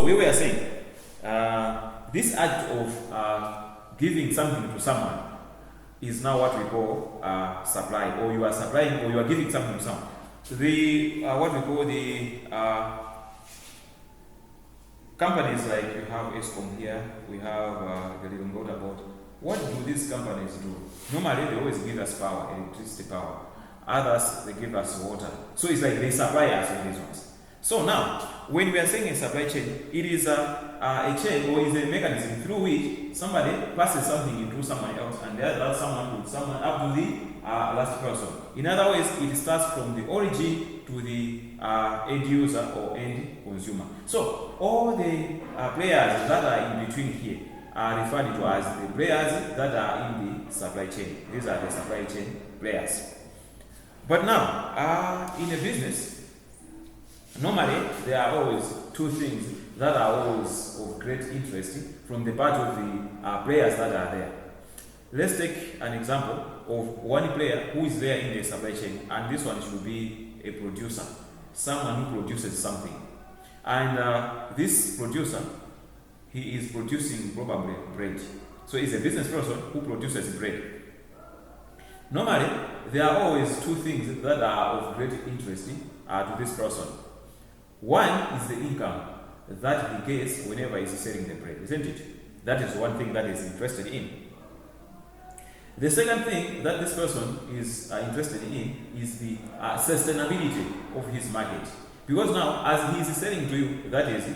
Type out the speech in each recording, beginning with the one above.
So we were saying this act of giving something to someone is now what we call supply, or you are supplying, or you are giving something to someone. The what we call the companies, like you have ESCOM here, we have the Living Water Board. What do these companies do? Normally they always give us power, electricity power. Others, they give us water. So it's like they supply us with these ones. So now, when we are saying a supply chain, it is a chain, or is a mechanism through which somebody passes something into someone else, and that someone to someone up to the last person. In other words, it starts from the origin to the end user or end consumer. So all the players that are in between here are referred to as the players that are in the supply chain. These are the supply chain players. But now, in a business, normally there are always two things that are always of great interest from the part of the players that are there. Let's take an example of one player who is there in the supply chain, and this one should be a producer, someone who produces something. And this producer, he is producing probably bread. So he's a business person who produces bread. Normally, there are always two things that are of great interest to this person. One is the income that he gets whenever he's selling the bread, isn't it? That is one thing that he's interested in. The second thing that this person is interested in is the sustainability of his market. Because now, as he is selling to you, that is,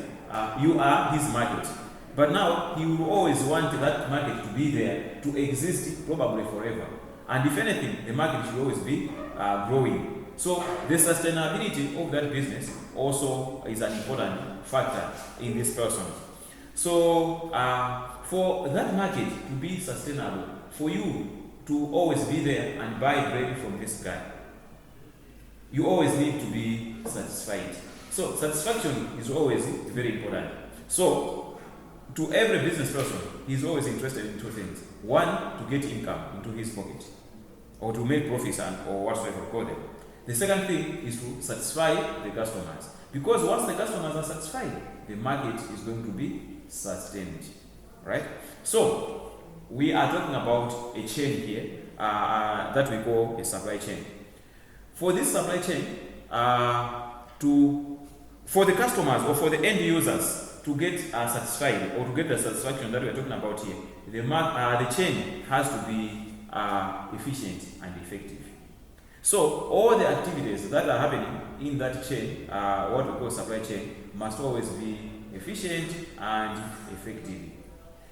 you are his market. But now, he will always want that market to be there, to exist probably forever. And if anything, the market should always be growing. So the sustainability of that business also is an important factor in this person. So for that market to be sustainable, for you to always be there and buy bread from this guy, you always need to be satisfied. So satisfaction is always very important. So to every business person, he's always interested in two things. One, to get income into his pocket, or to make profits or whatsoever call them. The second thing is to satisfy the customers. Because once the customers are satisfied, the market is going to be sustained. Right? So we are talking about a chain here that we call a supply chain. For this supply chain, for the customers or for the end users to get satisfied, or to get the satisfaction that we are talking about here, the chain has to be efficient and effective. So all the activities that are happening in that chain, what we call supply chain, must always be efficient and effective.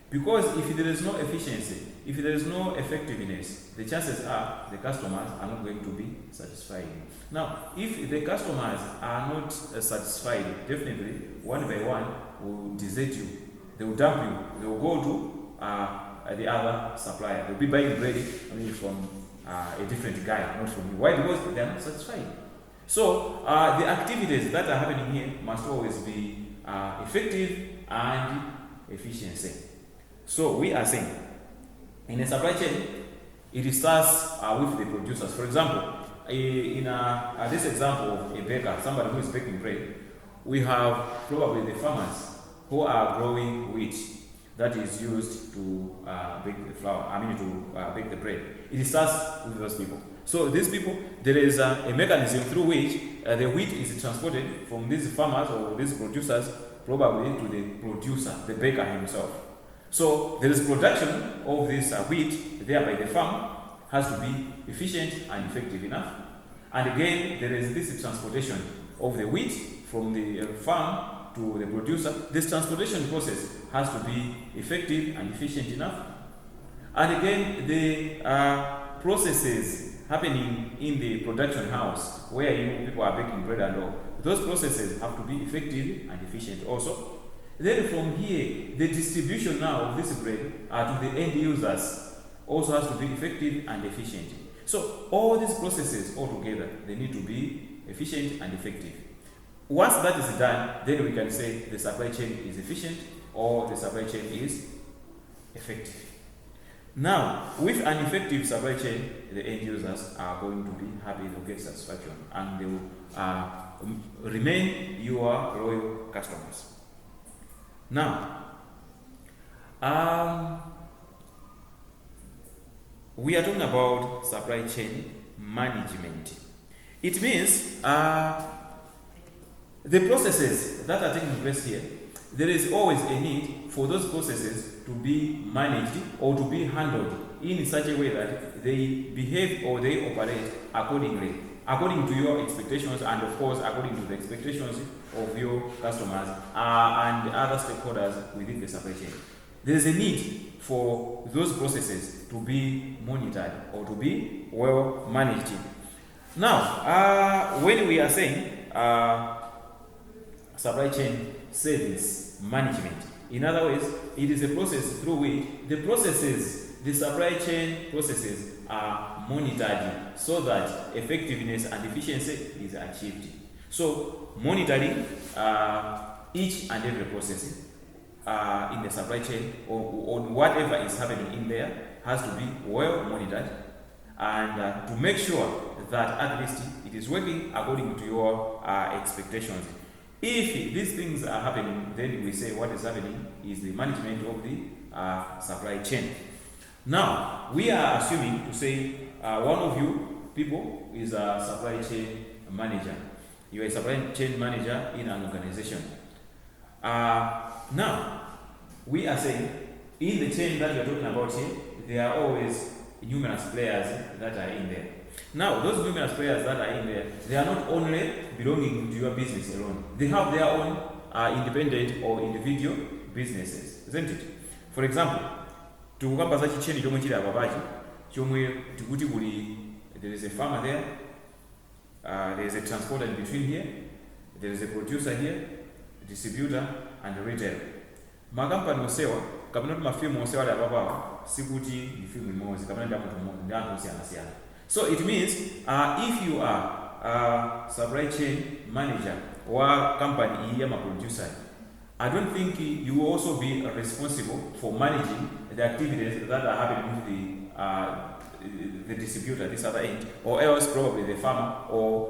Because if there is no efficiency, if there is no effectiveness, the chances are the customers are not going to be satisfied. Now, if the customers are not satisfied, definitely one by one will desert you. They will dump you. They will go to the other supplier. They'll be buying bread from a different guy, not from you. Why? Because they are not satisfied. So the activities that are happening here must always be effective and efficiency. So we are saying, in a supply chain, it starts with the producers. For example, in this example of a baker, somebody who is baking bread, we have probably the farmers who are growing wheat that is used to bake the flour, to bake the bread. It starts with those people. So these people, there is a mechanism through which the wheat is transported from these farmers or these producers probably to the producer, the baker himself. So there is production of this wheat there by the farm, has to be efficient and effective enough. And again, there is this transportation of the wheat from the farm to the producer. This transportation process has to be effective and efficient enough. And again, the processes happening in the production house where people are baking bread and all, those processes have to be effective and efficient also. Then from here, the distribution now of this bread to the end users also has to be effective and efficient. So all these processes all together, they need to be efficient and effective. Once that is done, then we can say the supply chain is efficient or the supply chain is effective. Now, with an effective supply chain, the end users are going to be happy, they'll get satisfaction, and they will remain your loyal customers. Now, we are talking about supply chain management. It means the processes that are taking place here, there is always a need for those processes to be managed or to be handled in such a way that they behave or they operate accordingly, according to your expectations and of course according to the expectations of your customers and other stakeholders within the supply chain. There is a need for those processes to be monitored or to be well managed. Now, when we are saying supply chain service management, in other words, it is a process through which the supply chain processes are monitored so that effectiveness and efficiency is achieved. So, monitoring each and every process in the supply chain or on whatever is happening in there has to be well monitored and to make sure that at least it is working according to your expectations. If these things are happening, then we say what is happening is the management of the supply chain. Now, we are assuming to say one of you people is a supply chain manager. You are a supply chain manager in an organization. Now, we are saying in the chain that we are talking about here, there are always numerous players that are in there. Now, those numerous players that are in there, they are not only belonging to your business alone. They have their own independent or individual businesses, isn't it? For example, tukukamba za chicheni chomwe chili apapachi, chomwe tikuti kuli there is a farmer there, there is a transporter in between here, there is a producer here, a distributor and a retailer. Makampani osewa kapena mafirmu osewa ali apapawa sikuti ni firmu imodzi kapena ndi munthu mmodzi ndi anthu osiyana-siyana. So it means if you are a supply chain manager or company ya producer, I don't think you will also be responsible for managing the activities that are happening with the distributor, this other end, or else probably the farmer, or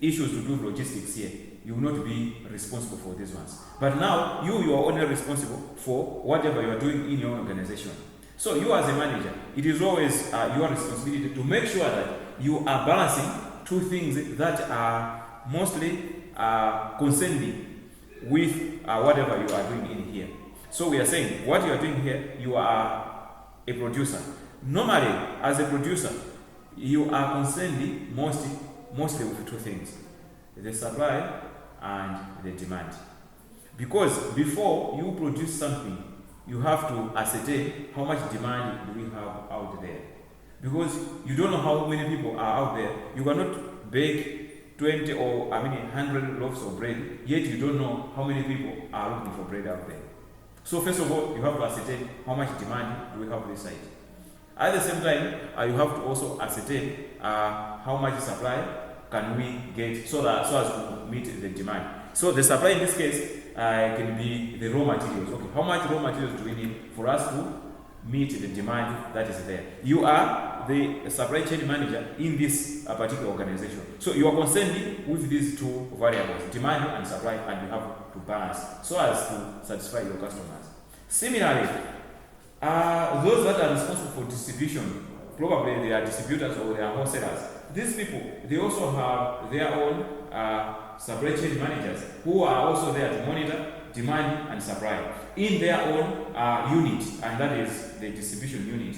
issues to do with logistics here. You will not be responsible for these ones. But now, you are only responsible for whatever you are doing in your organization. So you as a manager, it is always your responsibility to make sure that you are balancing two things that are mostly concerning with whatever you are doing in here. So we are saying, what you are doing here, you are a producer. Normally, as a producer, you are concerned mostly with two things: the supply and the demand. Because before you produce something, you have to ascertain how much demand do we have out there. Because you don't know how many people are out there. You cannot bake 20 or 100 loaves of bread, yet you don't know how many people are looking for bread out there. So first of all, you have to ascertain how much demand do we have on this side. At the same time, you have to also ascertain how much supply can we get so as to meet the demand. So the supply in this case can be the raw materials. Okay, how much raw materials do we need for us to meet the demand that is there? You are the supply chain manager in this particular organization. So you are concerned with these two variables, demand and supply, and you have to balance so as to satisfy your customers. Similarly, those that are responsible for distribution, probably they are distributors or they are wholesalers. These people, they also have their own supply chain managers who are also there to monitor demand and supply in their own unit, and that is the distribution unit.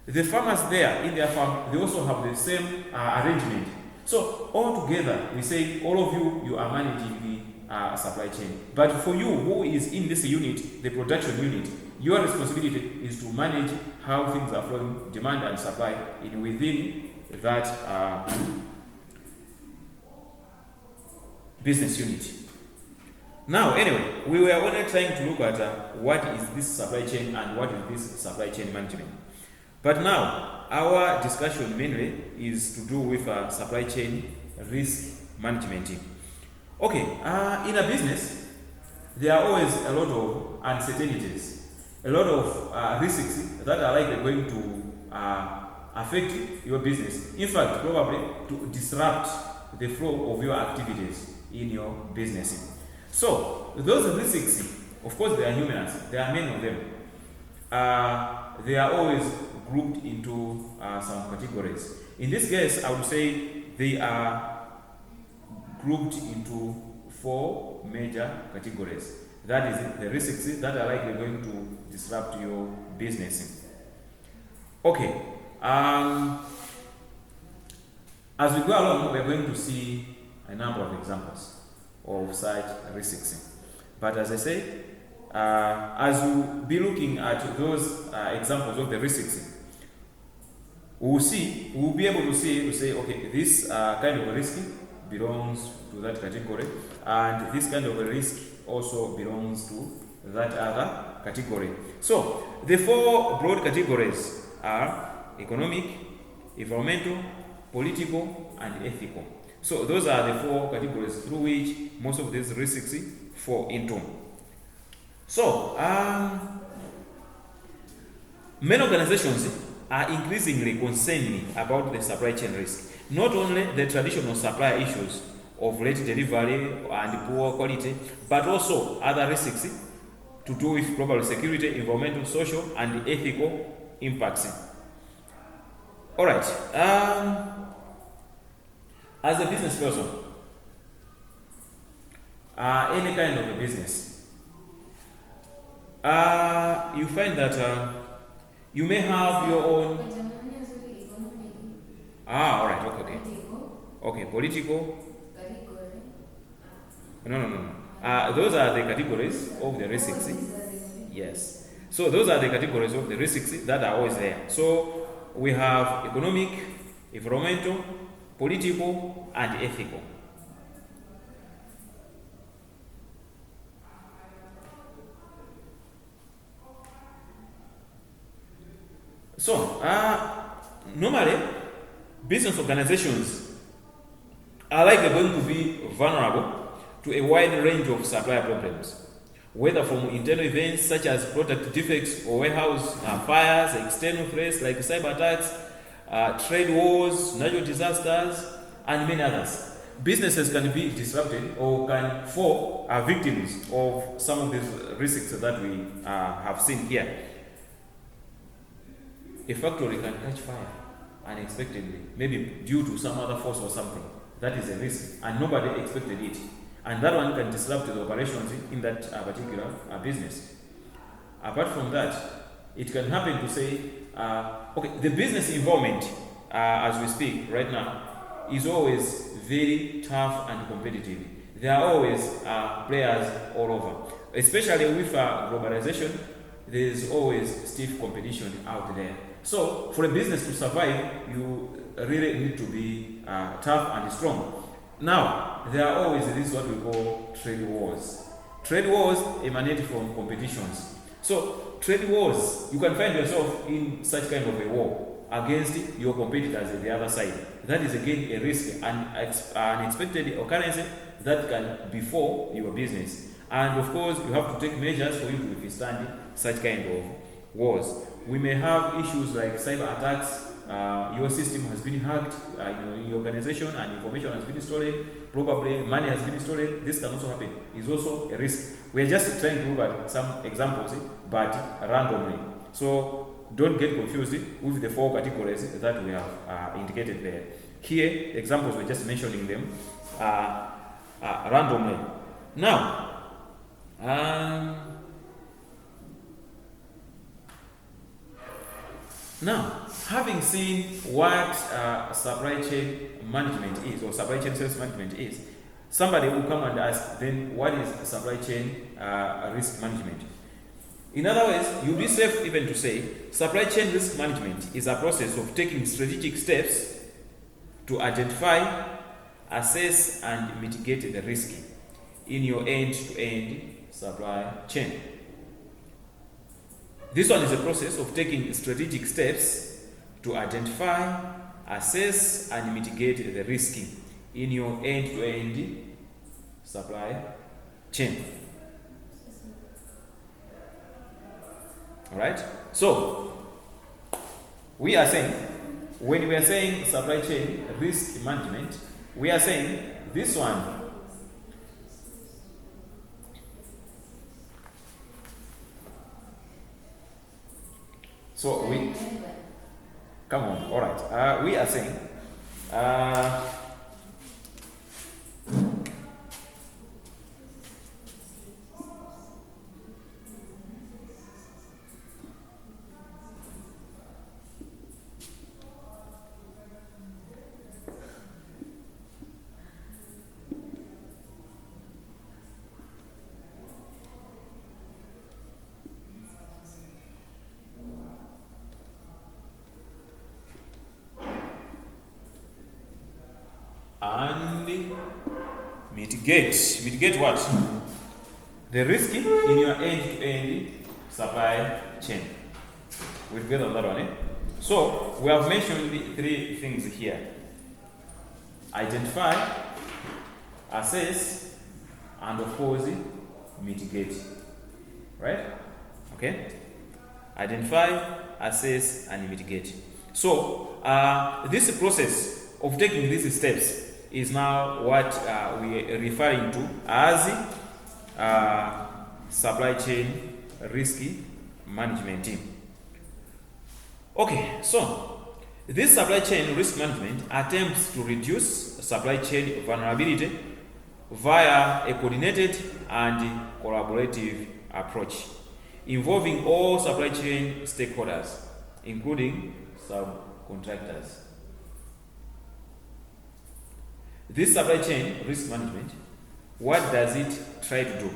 The farmers there in their farm, they also have the same arrangement. So all together, we say all of you are managing the supply chain. But for you who is in this unit, the production unit, your responsibility is to manage how things are flowing, demand and supply within that business unit. Now, anyway, we were only trying to look at what is this supply chain and what is this supply chain management. But now, our discussion mainly is to do with supply chain risk management. Okay, in a business, there are always a lot of uncertainties, a lot of risks that are likely going to affect your business. In fact, probably to disrupt the flow of your activities in your business. So, those risks Of course, they are numerous. There are many of them. They are always grouped into some categories. In this case, I would say they are grouped into 4 major categories. That is the risks that are likely going to disrupt your business. Okay. As we go along, we're going to see a number of examples of such risks. But as I say, as we'll be looking at those examples of the risks, we'll be able to say, okay, this kind of a risk belongs to that category, and this kind of a risk also belongs to that other category. So the 4 broad categories are economic, environmental, political, and ethical. So those are the 4 categories through which most of these risks fall into. So many organizations are increasingly concerned about the supply chain risk. Not only the traditional supply issues of late delivery and poor quality, but also other risks to do with global security, environmental, social, and ethical impacts. All right. As a business person, any kind of a business, you find that you may have your own. All right. Okay. Okay. Political. No. Those are the categories of the risks. Yes. So those are the categories of the risks that are always there. So we have economic, environmental, political, and ethical. So, normally, business organizations are likely going to be vulnerable to a wide range of supplier problems, whether from internal events such as product defects or warehouse fires, external threats like cyber attacks, trade wars, natural disasters, and many others. Businesses can be disrupted or can fall victims of some of these risks that we have seen here. A factory can catch fire unexpectedly, maybe due to some other force or something. That is a risk, and nobody expected it. And that one can disrupt the operations in that particular business. Apart from that, it can happen to say, okay, the business environment, as we speak right now, is always very tough and competitive. There are always players all over. Especially with globalization, there is always stiff competition out there. So for a business to survive, you really need to be tough and strong. Now, there are always this what we call trade wars. Trade wars emanate from competitions. So trade wars, you can find yourself in such kind of a war against your competitors at the other side. That is again a risk and an unexpected occurrence that can befall your business. And of course, you have to take measures for you to withstand such kind of wars. We may have issues like cyber attacks. Your system has been hacked in your organization and information has been stolen, probably money has been stolen. This can also happen. It's also a risk. We're just trying to look at some examples, but randomly. So don't get confused with the 4 categories that we have indicated there. Here, the examples, we're just mentioning them randomly. Now, having seen what supply chain management is, or supply chain sales management is, somebody will come and ask, then what is supply chain risk management? In other words, you'll be safe even to say, supply chain risk management is a process of taking strategic steps to identify, assess, and mitigate the risk in your end-to-end supply chain. This one is a process of taking strategic steps to identify, assess, and mitigate the risk in your end-to-end supply chain. All right? So, we are saying, when we are saying supply chain risk management, we are saying this one So we come on. All right. We are saying. And mitigate what? The risk in your end-to-end supply chain. We'll get on that one. So we have mentioned the three things here: identify, assess, and of course mitigate. Right? Okay? Identify, assess, and mitigate. So this process of taking these steps is now what we are referring to as supply chain risk management team. Okay, so this supply chain risk management attempts to reduce supply chain vulnerability via a coordinated and collaborative approach involving all supply chain stakeholders, including subcontractors. This supply chain risk management, what does it try to do?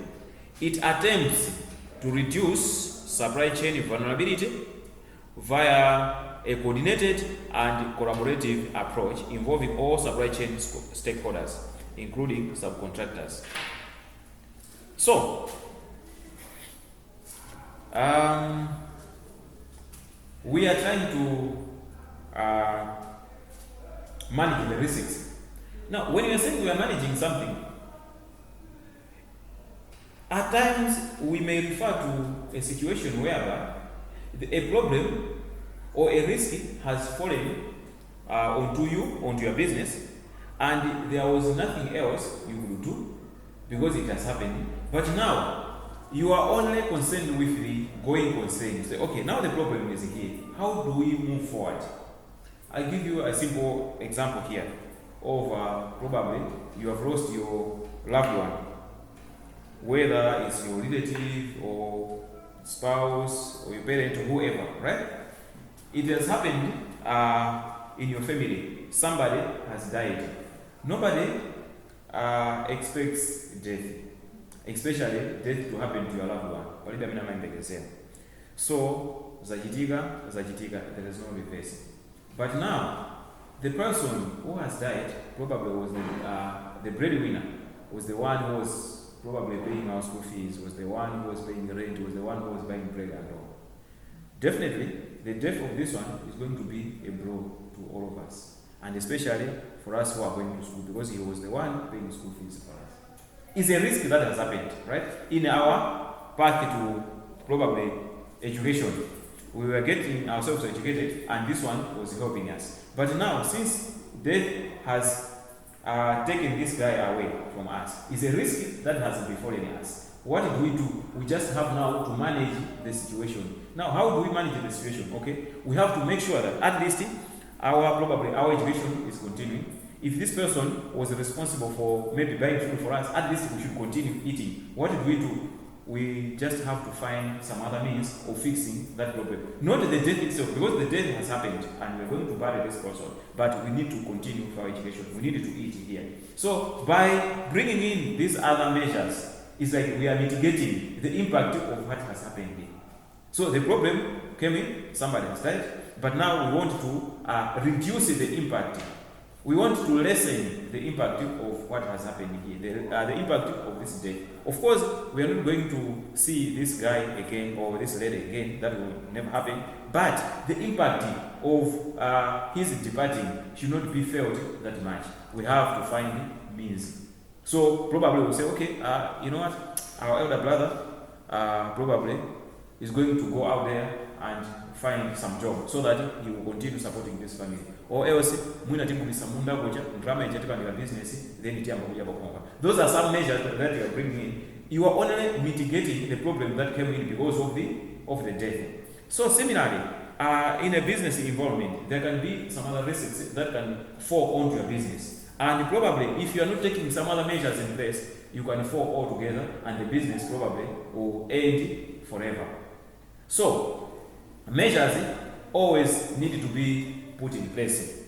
It attempts to reduce supply chain vulnerability via a coordinated and collaborative approach involving all supply chain stakeholders, including subcontractors. So, we are trying to manage the risks. Now, when we are saying we are managing something, at times we may refer to a situation whereby a problem or a risk has fallen onto your business, and there was nothing else you could do because it has happened. But now you are only concerned with the going concern. You say, okay, now the problem is here. How do we move forward? I'll give you a simple example here of probably you have lost your loved one, whether it's your relative or spouse or your parent or whoever, right? It has happened in your family. Somebody has died. Nobody expects death, especially death to happen to your loved one. So, zajitika, there is no reverse. But now, the person who has died probably was the breadwinner, was the one who was probably paying our school fees, was the one who was paying the rent, was the one who was buying bread and all. Definitely, the death of this one is going to be a blow to all of us, and especially for us who are going to school, because he was the one paying school fees for us. It's a risk that has happened, right? In our path to probably education, we were getting ourselves educated, and this one was helping us. But now, since death has taken this guy away from us, it's a risk that has befallen us. What do? We just have now to manage the situation. Now, how do we manage the situation? Okay, we have to make sure that at least our education is continuing. If this person was responsible for maybe buying food for us, at least we should continue eating. What do? We just have to find some other means of fixing that problem. Not the death itself, because the death has happened and we're going to bury this person, but we need to continue for our education. We need to eat here. So by bringing in these other measures, it's like we are mitigating the impact of what has happened here. So the problem came in, somebody has died, but now we want to reduce the impact. We want to lessen the impact of what has happened here, the impact of this death. Of course, we are not going to see this guy again or this lady again. That will never happen. But the impact of his departing should not be felt that much. We have to find means. So probably we'll say, okay, you know what? Our elder brother probably is going to go out there and find some job so that he will continue supporting this family. Or else, business, then those are some measures that you are bringing in. You are only mitigating the problem that came in because of the death. So similarly, in a business environment, there can be some other risks that can fall onto your business. And probably, if you are not taking some other measures in place, you can fall altogether and the business probably will end forever. So, measures always need to be put in place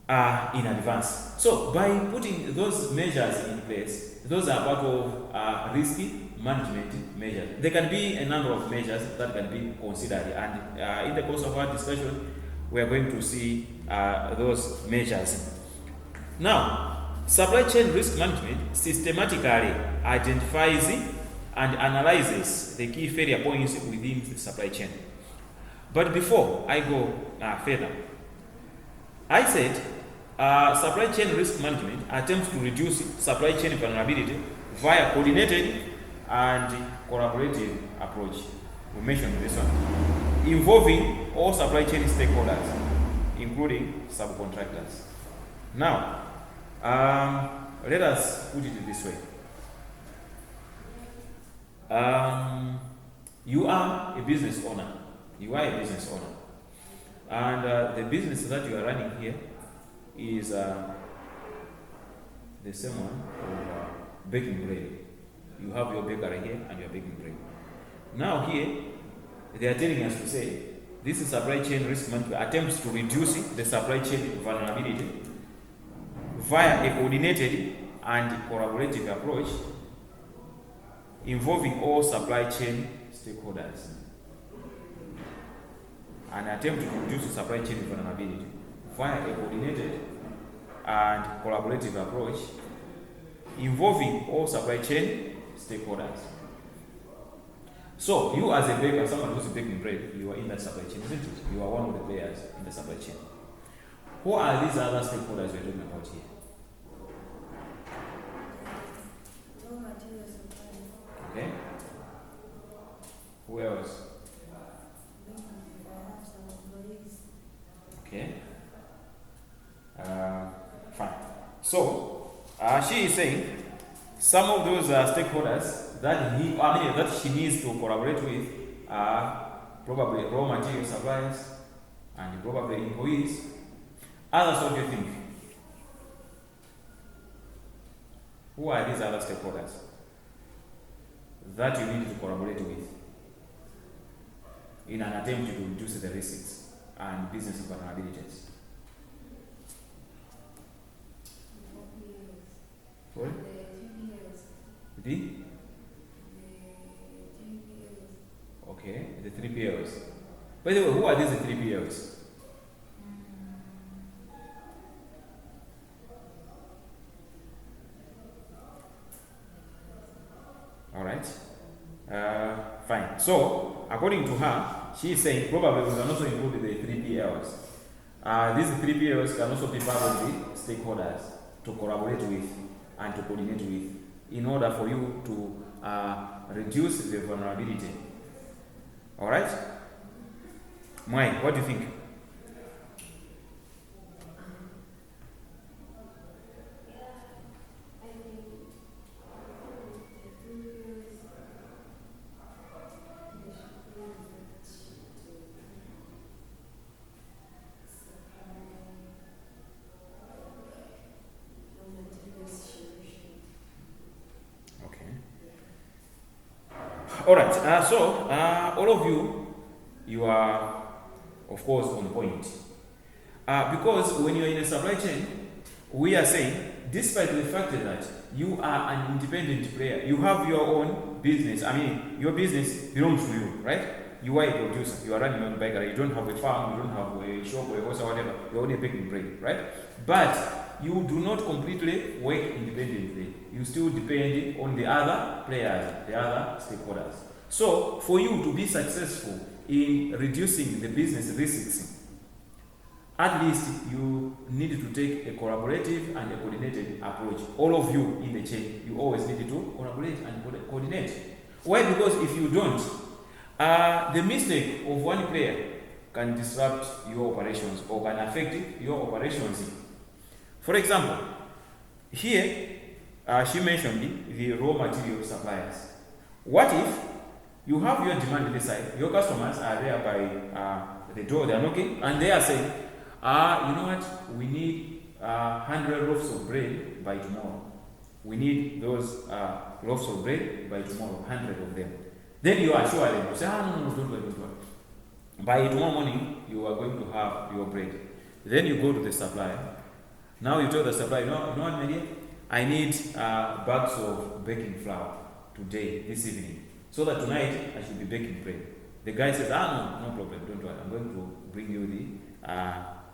in advance. So, by putting those measures in place, those are part of risky management measures. There can be a number of measures that can be considered, and in the course of our discussion, we are going to see those measures. Now, supply chain risk management systematically identifies and analyzes the key failure points within the supply chain. But before I go further, I said supply chain risk management attempts to reduce supply chain vulnerability via coordinated and collaborative approach. We mentioned this one, involving all supply chain stakeholders, including subcontractors. Now, let us put it this way. You are a business owner. And the business that you are running here is the same one of baking bread. You have your bakery here and you are baking bread. Now here, they are telling us to say, this is supply chain risk management attempts to reduce the supply chain vulnerability via a coordinated and collaborative approach involving all supply chain stakeholders. An attempt to reduce supply chain vulnerability via a coordinated and collaborative approach involving all supply chain stakeholders. So, you as a baker, someone who's baking bread, you are in that supply chain, isn't it? You are one of the players in the supply chain. Who are these other stakeholders we're talking about here? Okay. Who else? Okay. Fine. So, she is saying some of those stakeholders that she needs to collaborate with are probably raw material suppliers and probably employees. Others, what do you think? Who are these other stakeholders that you need to collaborate with in an attempt to reduce the risks and business vulnerabilities? Sorry? Okay, the 3PLs. By the way, who are these 3PLs? Alright. Fine. So, according to her, she is saying probably we can also include the 3PLs. These 3PLs can also be part of the stakeholders to collaborate with and to coordinate with in order for you to reduce the vulnerability. Alright? Mai, what do you think? Alright, so all of you are, of course, on point. Because when you're in a supply chain, we are saying, despite the fact that you are an independent player, you have your own business. I mean, your business belongs to you, right? You are a producer, you are running your own bakery, you don't have a farm, you don't have a shop or a house or whatever, you're only baking bread, right? But you do not completely work independently. You still depend on the other players, the other stakeholders. So, for you to be successful in reducing the business risks, at least you need to take a collaborative and a coordinated approach. All of you in the chain, you always need to collaborate and coordinate. Why? Because if you don't, the mistake of one player can disrupt your operations or can affect your operations. For example, here she mentioned the raw material suppliers. What if You have your demand on this side. Your customers are there by the door. They are knocking, and they are saying, you know what? We need 100 loaves of bread by tomorrow. We need those loaves of bread by tomorrow, 100 of them. Then you assure them, you say, no, don't worry. By tomorrow morning, you are going to have your bread. Then you go to the supplier. Now you tell the supplier, you know what, my dear? I need bags of baking flour today, this evening, so that tonight I should be baking bread. The guy says, no problem, don't worry. I'm going to bring you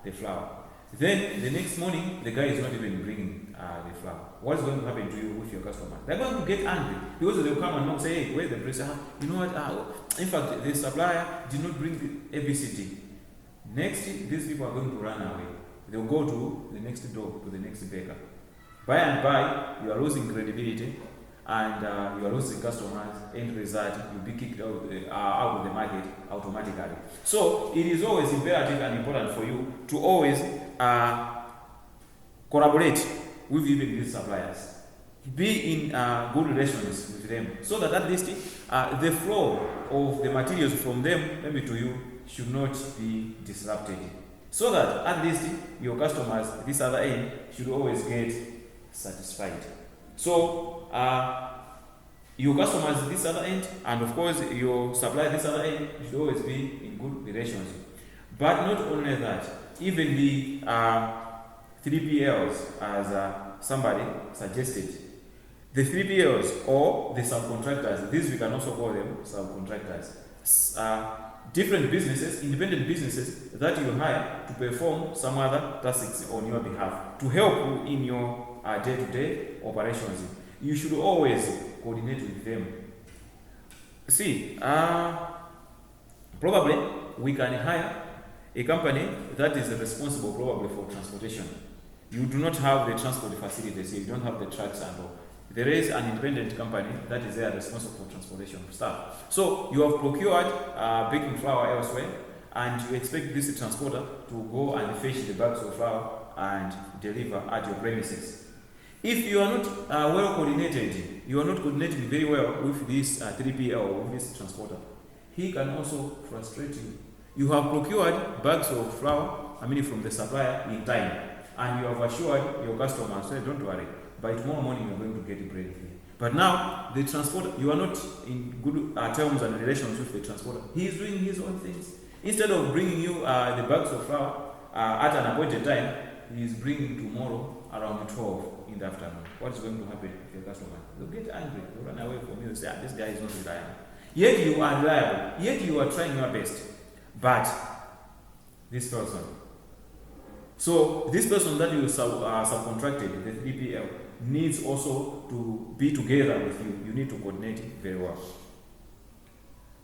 the flour. Then the next morning, the guy is not even bringing the flour. What's going to happen to you with your customer? They're going to get angry because they'll come and not say, hey, where's the price? You know what? In fact, the supplier did not bring the ABCD. Next, these people are going to run away. They'll go to the next door, to the next baker. By and by, you are losing credibility and you are losing customers. End result, you'll be kicked out of the market automatically. So it is always imperative and important for you to always collaborate with even these suppliers. Be in good relations with them, so that at least the flow of the materials from them, maybe to you, should not be disrupted. So that at least your customers, this other end, should always get satisfied. So your customers this other end, and of course your supplier this other end, should always be in good relations. But not only that, even the 3PLs, as somebody suggested, the 3PLs or the subcontractors, these we can also call them subcontractors, different businesses, independent businesses that you hire to perform some other tasks on your behalf to help you in your day-to-day operations. You should always coordinate with them. See, probably we can hire a company that is responsible probably for transportation. You do not have the transport facilities, you don't have the trucks and all. There is an independent company that is there responsible for transportation of stuff. So you have procured baking flour elsewhere, and you expect this transporter to go and fetch the bags of flour and deliver at your premises. If you are not well coordinated, you are not coordinating very well with this 3PL or with this transporter, he can also frustrate you. You have procured bags of flour, from the supplier in time, and you have assured your customers, say, don't worry, by tomorrow morning you are going to get bread here. But now, the transporter, you are not in good terms and relations with the transporter. He is doing his own things. Instead of bringing you the bags of flour at an appointed time, he is bringing tomorrow around 12 in the afternoon. What is going to happen with your customer? They'll get angry. They'll run away from you and say, this guy is not reliable. Yet you are reliable. Yet you are trying your best. But this person. So this person that you subcontracted, the 3PL, needs also to be together with you. You need to coordinate very well.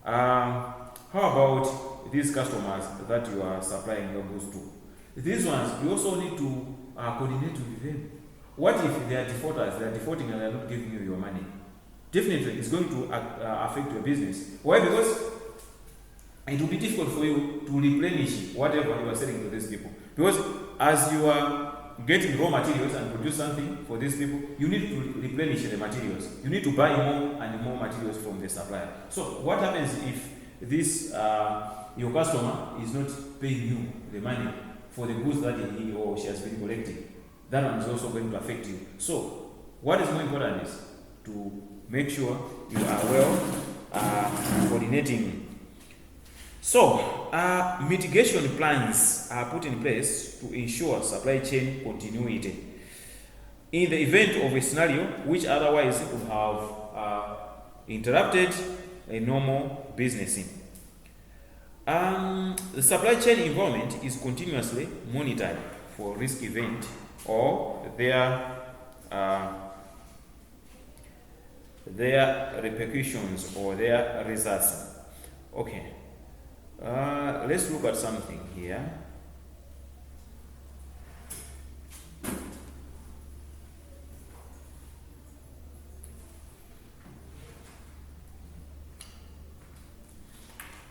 How about these customers that you are supplying your goods to? These ones, you also need to coordinate with them. What if they are defaulters, they are defaulting and they are not giving you your money? Definitely, it's going to affect your business. Why? Because it will be difficult for you to replenish whatever you are selling to these people. Because as you are getting raw materials and produce something for these people, you need to replenish the materials. You need to buy more and more materials from the supplier. So what happens if this your customer is not paying you the money for the goods that he or she has been collecting? That one is also going to affect you. So what is more important is to make sure you are well coordinating. So, mitigation plans are put in place to ensure supply chain continuity in the event of a scenario which otherwise would have interrupted a normal business. The supply chain environment is continuously monitored for risk event or their repercussions or their results. Okay. Let's look at something here.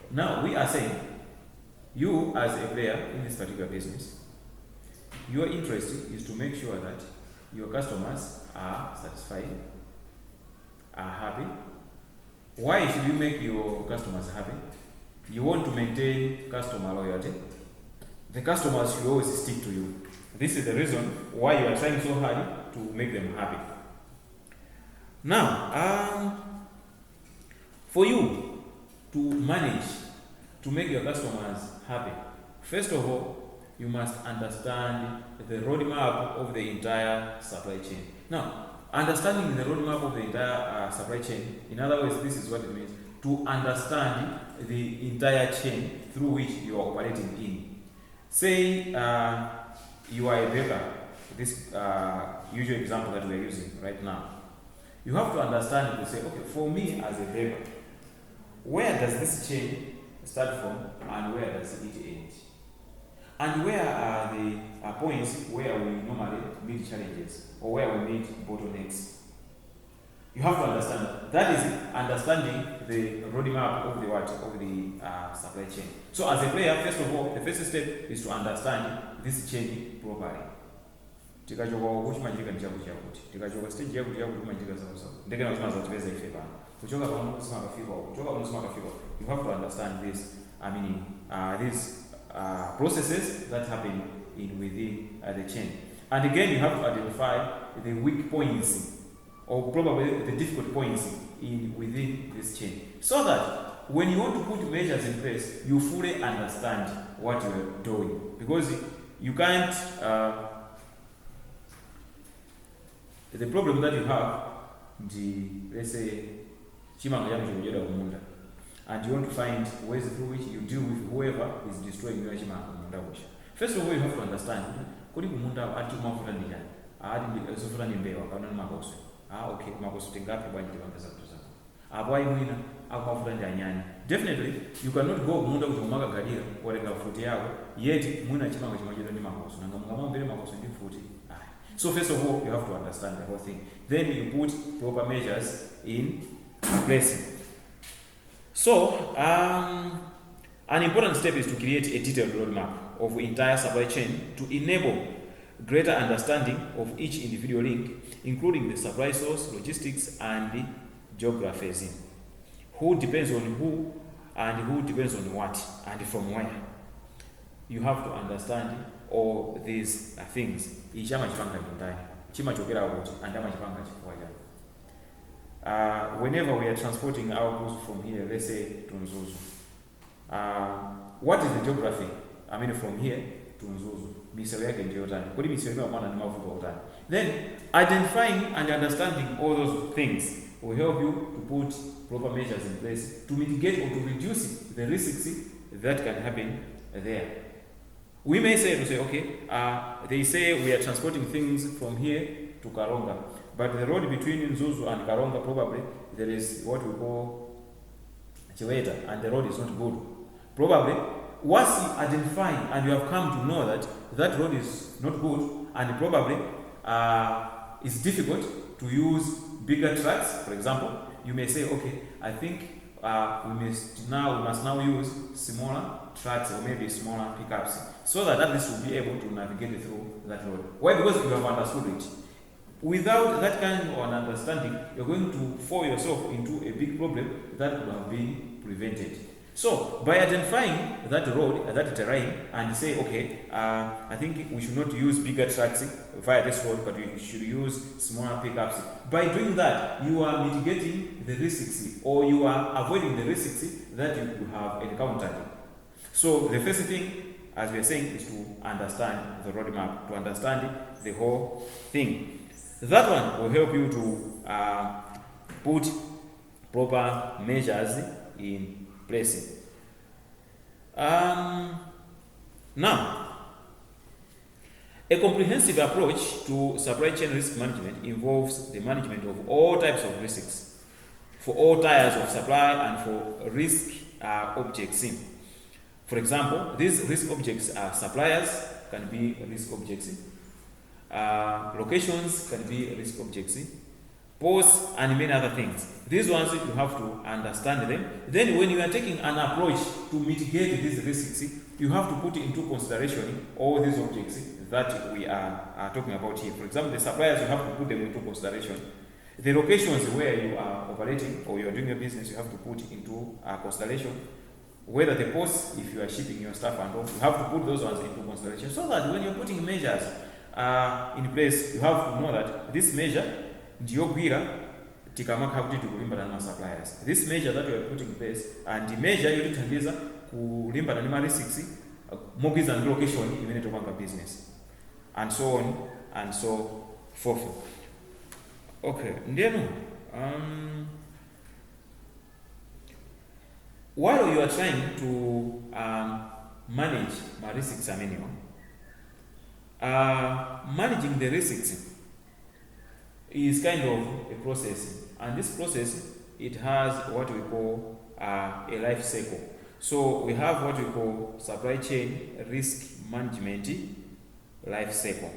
Now we are saying, you as a player in this particular business, your interest is to make sure that your customers are satisfied, are happy, Why should you make your customers happy? You want to maintain customer loyalty. The customers should always stick to you. This is the reason why you are trying so hard to make them happy. Now, for you to manage to make your customers happy, first of all, you must understand the roadmap of the entire supply chain. Now, understanding the roadmap of the entire supply chain, in other words, this is what it means, to understand the entire chain through which you are operating in. Say you are a baker, this usual example that we are using right now. You have to understand to say, okay, for me as a baker, where does this chain start from and where does it end? And where are the points where we normally meet challenges or where we meet bottlenecks? You have to understand that. That is understanding the roadmap of the supply chain. So as a player, first of all, the first step is to understand this chain properly. Tikachoka kuchimajika nchakuti chakuti. Tikachoka stage yakuti kumajika sawa. Ndekena kuchimaza kutipeza ife bana. Kuchoka pano kusima kafika. Kuchoka pano kusima kafika. You have to understand this. These processes that happen within the chain. And again, you have to identify the weak points or probably the difficult points within this chain, so that when you want to put measures in place, you fully understand what you are doing. Because you can't, the problem that you have, let's say, and you want to find ways through which you deal with whoever is destroying your chimanga. First of all, you have to understand, okay, makoso tengapi bwana ndipangeza vitu zako. Apo mwina au mafuta ndanyanya. Definitely you cannot go munda kutomaka gadira olenga fruit yako yet mwina chimanga chimajira ni makoso. Nanga mbele makoso ndi fruit. So first of all, you have to understand the whole thing. Then you put proper measures in place. So, an important step is to create a detailed roadmap of entire supply chain to enable greater understanding of each individual link, including the supply source, logistics, and the geographies. Who depends on who, and who depends on what, and from where. You have to understand all these things. Whenever we are transporting our goods from here, let's say to Nzuzu, what is the geography? From here to Nzuzu. Then identifying and understanding all those things will help you to put proper measures in place to mitigate or to reduce the risks that can happen there. We may say, okay, they say we are transporting things from here to Karonga, but the road between Nzuzu and Karonga, probably there is what we call Chiweta, and the road is not good. Probably once you identify and you have come to know that that road is not good and probably it's difficult to use bigger trucks, for example, you may say, okay, I think we must now use smaller trucks or maybe smaller pickups, so that at least we'll be able to navigate through that road. Why? Because you have understood it. Without that kind of understanding, you're going to fall yourself into a big problem that could have been prevented. So, by identifying that road, that terrain, and say, okay, I think we should not use bigger trucks via this road, but we should use smaller pickups. By doing that, you are mitigating the risks, or you are avoiding the risks that you have encountered. So, the first thing, as we are saying, is to understand the roadmap, to understand the whole thing. That one will help you to put proper measures in place. Now, a comprehensive approach to supply chain risk management involves the management of all types of risks for all tiers of supply and for risk objects. For example, these risk objects are suppliers, can be risk objects, locations can be risk objects, ports, and many other things. These ones you have to understand them. Then when you are taking an approach to mitigate these risks, you have to put into consideration all these objects that we are talking about here. For example, the suppliers, you have to put them into consideration. The locations where you are operating or you are doing your business, you have to put into consideration. Whether the posts, if you are shipping your stuff and all, you have to put those ones into consideration, so that when you're putting measures in place, you have to know that this measure ndiyo gwira tikamaka kuti kulimbana na suppliers. This measure that you are putting in place and the measure yotithandiza kulimbana ni risks mogiza and location imene topanga business, and so on and so forth. Okay, ndeno while you are trying to manage my risks managing the risks is kind of a process, and this process, it has what we call a life cycle. So we have what we call supply chain risk management life cycle.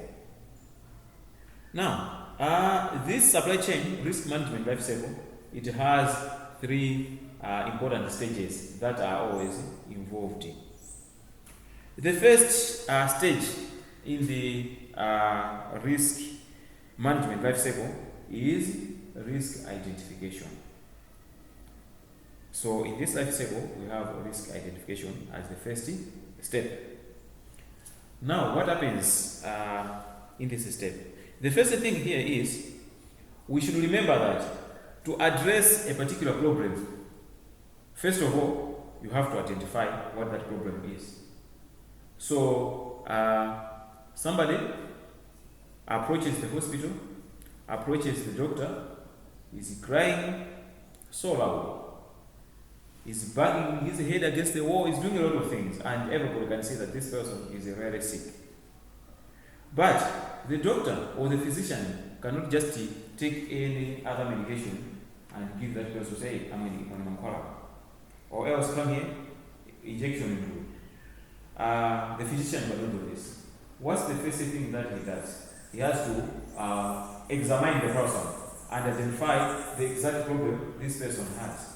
Now, this supply chain risk management life cycle, it has three important stages that are always involved. The first stage in the risk management life cycle is risk identification. So in this life cycle, we have risk identification as the first step. Now, what happens in this step? The first thing here is we should remember that to address a particular problem, first of all, you have to identify what that problem is. So somebody approaches the hospital, approaches the doctor, is crying so loud, is banging his head against the wall, is doing a lot of things, and everybody can see that this person is really sick. But the doctor or the physician cannot just take any other medication and give that person, say, I'm in Mankola, or else come here, injection into it. The physician cannot do this. What's the first thing that he does? He has to examine the person and identify the exact problem this person has.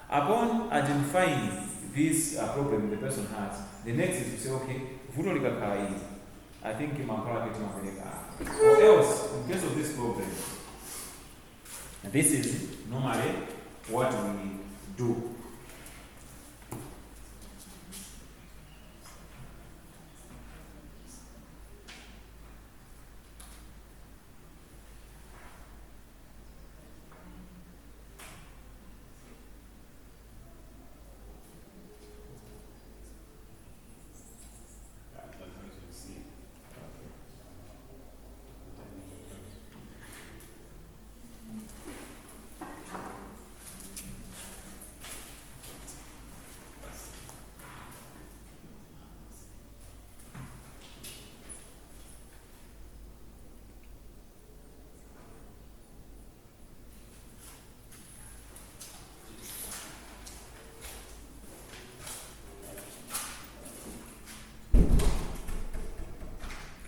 Upon identifying this problem the person has, the next is to say, okay, I think or else, in case of this problem, this is normally what we do.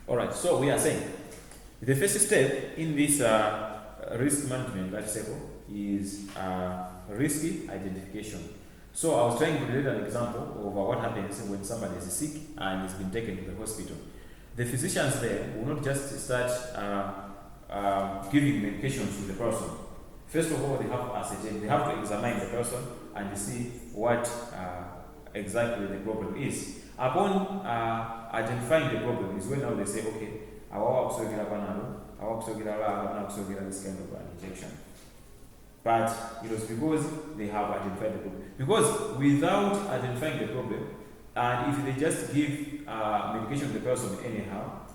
Alright, so we are saying the first step in this risk management life cycle is risk identification. So I was trying to relate an example of what happens when somebody is sick and is been taken to the hospital. The physicians there will not just start giving medications to the person. First of all, they have to ascertain, they have to examine the person and see what exactly the problem is. Upon identifying the problem is when now they say, okay, I want to this kind of injection. But it was because they have identified the problem. Because without identifying the problem, and if they just give medication to the person anyhow,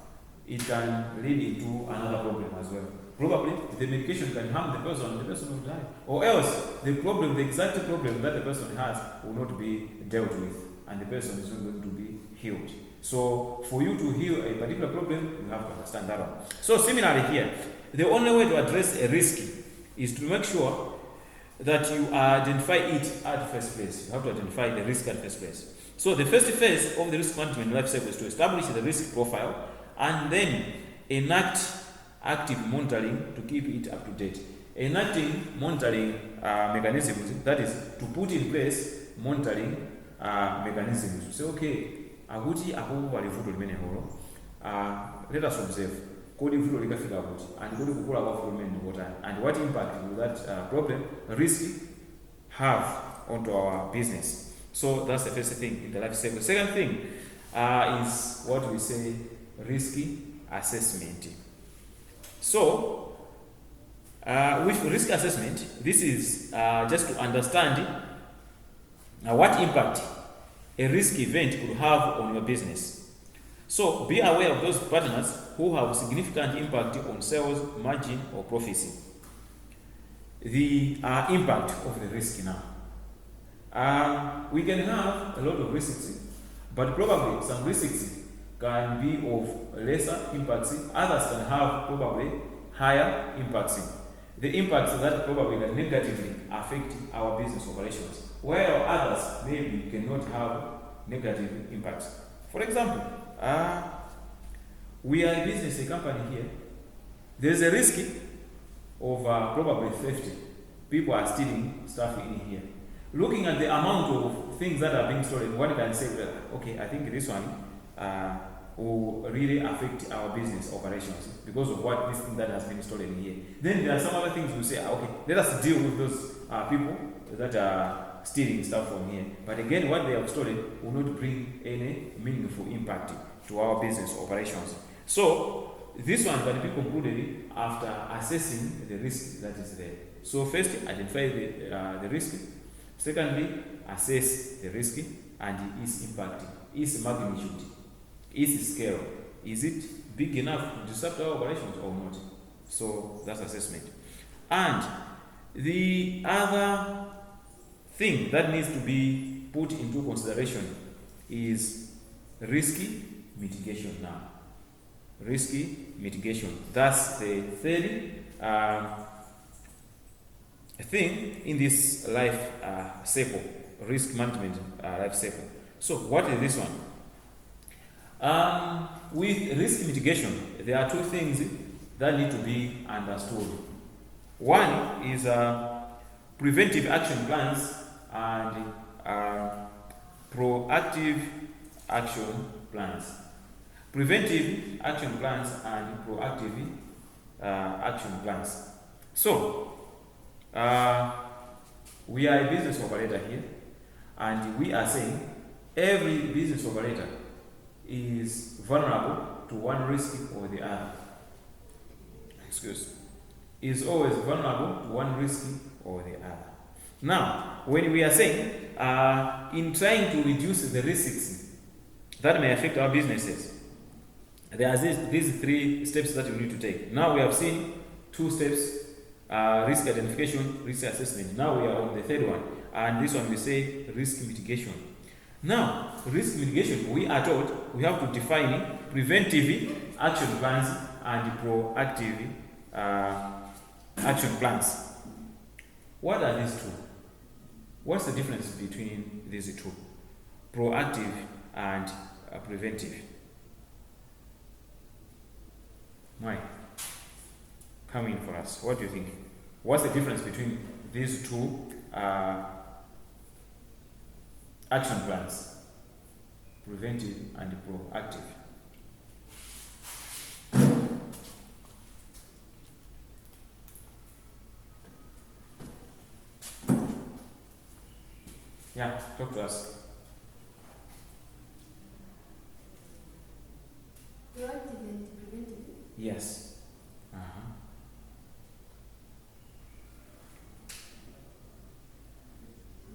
it can lead into another problem as well. Probably the medication can harm the person will die. Or else the problem, the exact problem that the person has will not be dealt with, and the person is not going to be healed. So for you to heal a particular problem, you have to understand that one. So similarly here, the only way to address a risk is to make sure that you identify it at first place. You have to identify the risk at first place. So the first phase of the risk management life cycle is to establish the risk profile and then enact active monitoring to keep it up to date. Enacting monitoring mechanisms, that is to put in place monitoring mechanisms. So okay, let us observe. kodi vuto likafika kuti and kodi kukula kwa vuto limene ndikotani and what impact will that problem risk have onto our business. So that's the first thing in the life cycle. Second thing is what we say risk assessment. So with risk assessment, this is just to understand what impact a risk event could have on your business. So be aware of those partners who have significant impact on sales, margin, or profits. The impact of the risk now. We can have a lot of risks, but probably some risks can be of lesser impacts. Others can have probably higher impacts. The impacts that probably can negatively affect our business operations, while others maybe cannot have negative impacts. For example, we are a business, a company here. There's a risk of probably theft. People are stealing stuff in here. Looking at the amount of things that are being stolen, one can say, well, okay, I think this one will really affect our business operations because of what this thing that has been stolen here. Then there are some other things we say, okay, let us deal with those people that are stealing stuff from here. But again, what they have stolen will not bring any meaningful impact to our business operations. So this one can be concluded after assessing the risk that is there. So first, identify the risk. Secondly, assess the risk and its impact, its magnitude, its scale. Is it big enough to disrupt our operations or not? So that's assessment. And the other thing that needs to be put into consideration is risky mitigation now. Risky mitigation. That's the third thing in this life cycle, risk management life cycle. So what is this one? With risk mitigation, there are two things that need to be understood. One is preventive action plans and proactive action plans. Preventive action plans and proactive action plans. So, we are a business operator here, and we are saying every business operator is vulnerable to one risk or the other. Is always vulnerable to one risk or the other. Now, when we are saying, in trying to reduce the risks that may affect our businesses, there are these three steps that we need to take. Now we have seen two steps, risk identification, risk assessment. Now we are on the third one, and this one we say risk mitigation. Now, risk mitigation, we are told we have to define preventive action plans and proactive action plans. What are these two? What's the difference between these two? Proactive and preventive. Mike, come in for us. What do you think? What's the difference between these two action plans? Preventive and proactive. Yeah, talk to us. Proactive and preventive? Yes.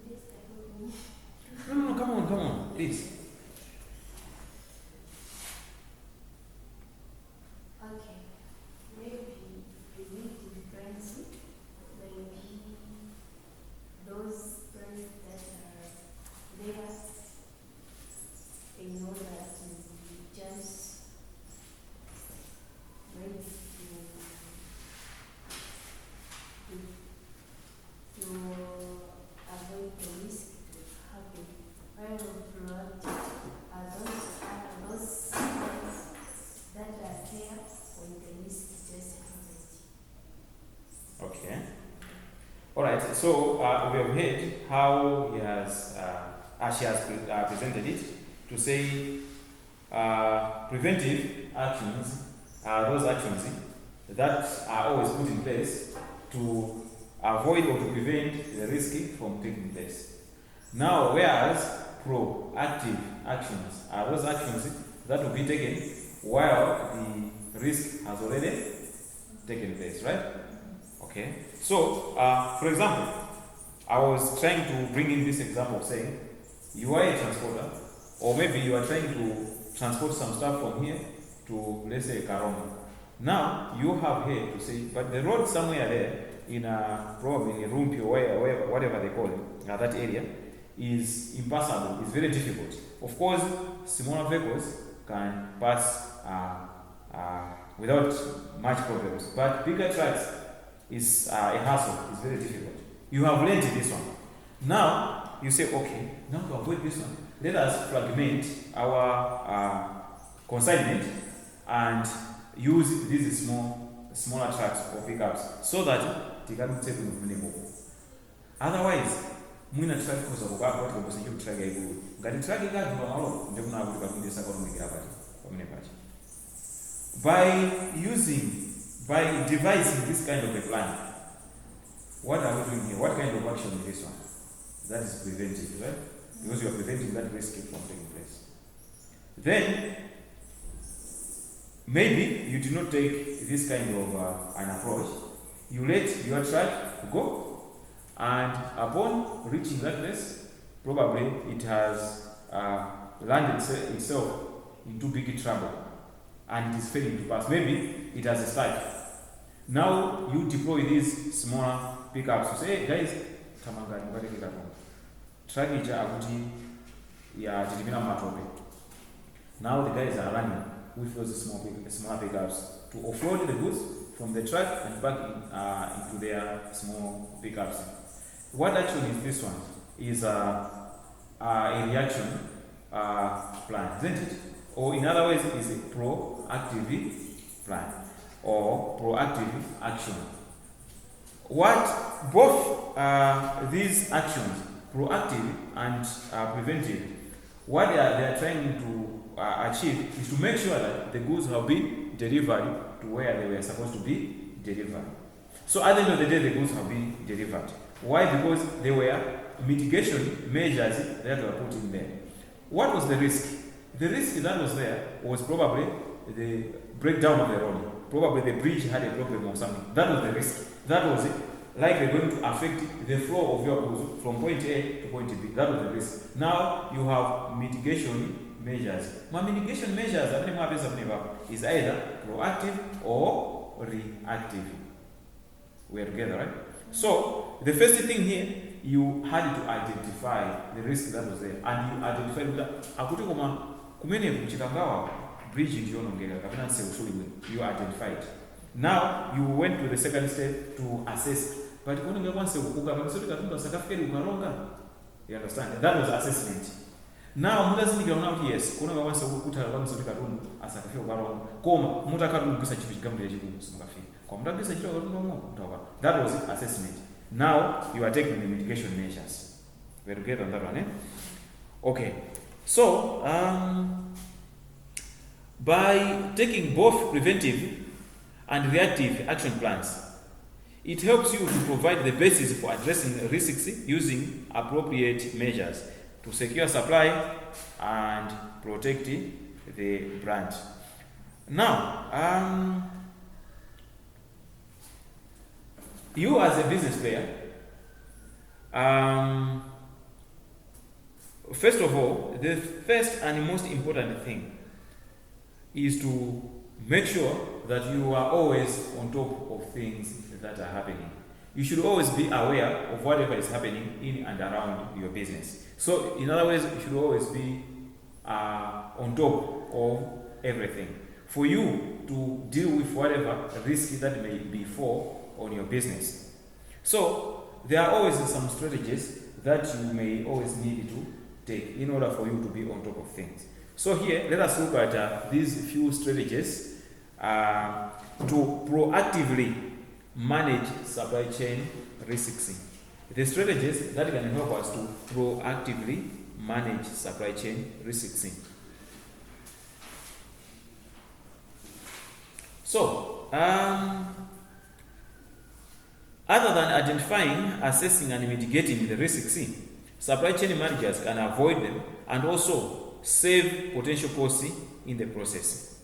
Yes, I don't know. No, come on, please. Okay. Maybe preventive plans, maybe those plans that are there in order to just maybe to avoid the risk to happen. While proactive are those plans that are there when the risk just happens. Okay. All right. So we have heard how he has, she has presented it to say preventive actions are those actions that are always put in place to avoid or to prevent the risk from taking place. Now, whereas proactive actions are those actions that will be taken while the risk has already taken place, right? Okay. So, for example, I was trying to bring in this example saying you are a transporter, or maybe you are trying to transport some stuff from here to, let's say, Karonga. Now you have here to say, but the road somewhere there in a probably in Rumpi or whatever they call it, that area is impassable. It's very difficult. Of course, smaller vehicles can pass without much problems, but bigger trucks is a hassle. It's very difficult. You have learned this one. Now you say, okay, now to avoid this one, let us fragment our consignment and use these smaller trucks or pickups so that they can take them. Otherwise, mwina truck koza kukaa kwa kwa sababu truck haiko. Ngati truck ikazi kwa malo ndio kuna kutoka kundisa kwa mwenye hapa. By devising this kind of a plan, what are we doing here? What kind of action is this one? That is preventive, right? Because you are preventing that risk from taking place. Then, maybe you do not take this kind of an approach. You let your truck go, and upon reaching that place, probably it has landed itself into big trouble, and it is failing to pass. Maybe it has a strike. Now you deploy these smaller pickups to say, hey guys, truck ya titimina matope. Now the guys are running with those smaller pickups to offload the goods from the truck and back into their small pickups. What action is this one? Is a reaction plan, isn't it? Or in other words, is a proactive plan or proactive action. What both these actions, proactive and preventive, what they are trying to achieve is to make sure that the goods have been delivered to where they were supposed to be delivered. So at the end of the day, the goods have been delivered. Why? Because there were mitigation measures that were put in there. What was the risk? The risk that was there was probably the breakdown of the road. Probably the bridge had a problem or something. That was the risk. That was it. Likely going to affect the flow of your goods from point A to point B. That was the risk. Now you have mitigation measures. My mitigation measures is either proactive or reactive. We are together, right? So the first thing here, you had to identify the risk that was there, and you identified that kumene kuchikangawa bridge ndiyonongeka kapena seusuliwe. You identified. Now you went to the second step to assess. But kunenge kwanse ukuka pakisoti katumba sakafikiri ukaronga. You understand? That was assessment. Now mutazindikira una yes, kunenge kwanse ukukuta pakisoti katumba asakafika ukaronga. Koma mutakatu kugisa chipi chikamule chikulu simukafika. Kwa mutagisa chito katumba mutaka. That was assessment. Now you are taking the mitigation measures. We are together on that one, eh? Okay. So, by taking both preventive and reactive action plans, it helps you to provide the basis for addressing risks using appropriate measures to secure supply and protect the brand. Now, you as a business player, first of all, the first and most important thing is to make sure that you are always on top of things that are happening. You should always be aware of whatever is happening in and around your business. So, in other words, you should always be on top of everything for you to deal with whatever risk that may befall on your business. So, there are always some strategies that you may always need to take in order for you to be on top of things. So here, let us look at these few strategies to proactively manage supply chain risks. The strategies that can help us to proactively manage supply chain risks. So, other than identifying, assessing, and mitigating the risks, supply chain managers can avoid them and also save potential costs in the process.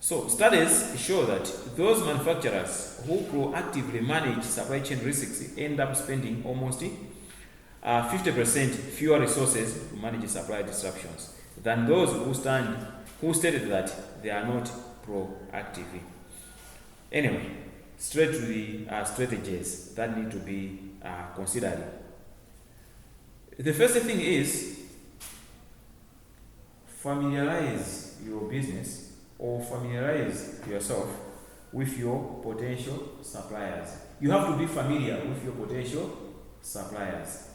So, studies show that those manufacturers who proactively manage supply chain risks end up spending almost 50% fewer resources to manage supply disruptions than those who stated that they are not proactive. Anyway, straight to the strategies that need to be considered. The first thing is familiarize your business or familiarize yourself with your potential suppliers. You have to be familiar with your potential suppliers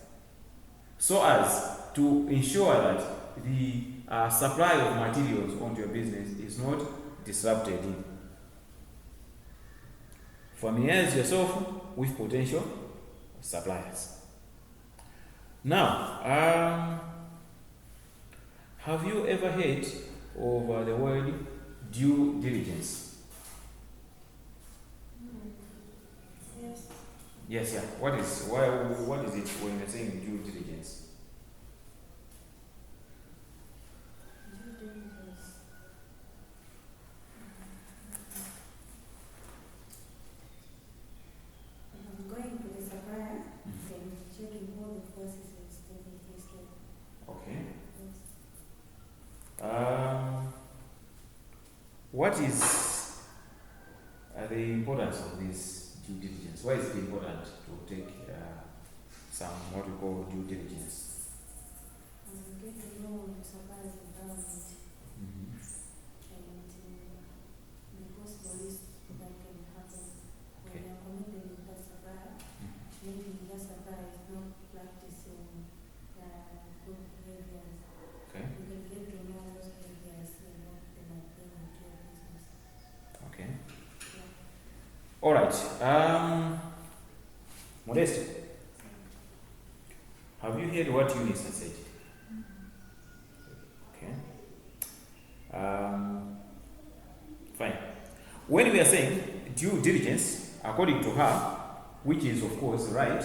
so as to ensure that the supply of materials onto your business is not disrupted. Familiarize yourself with potential suppliers. Now, have you ever heard of the word due diligence? Yes. Yes, yeah. What is it when you're saying due diligence? Due diligence. Going to the supplier and checking all the processes that they take. Okay. Yes. What is the importance of this due diligence? Why is it important to take some what we call due diligence? Get to know the supplier's environment Mm-hmm. and the possible risks that can happen when Okay. you are connected with that supplier. Maybe that supplier is not practicing good behaviors. Okay. You can get to know those behaviors and what they might bring into your business. Okay. Yeah. All right. Modeste, have you heard what Eunice has said? Okay. Fine. When we are saying due diligence, according to her, which is of course right,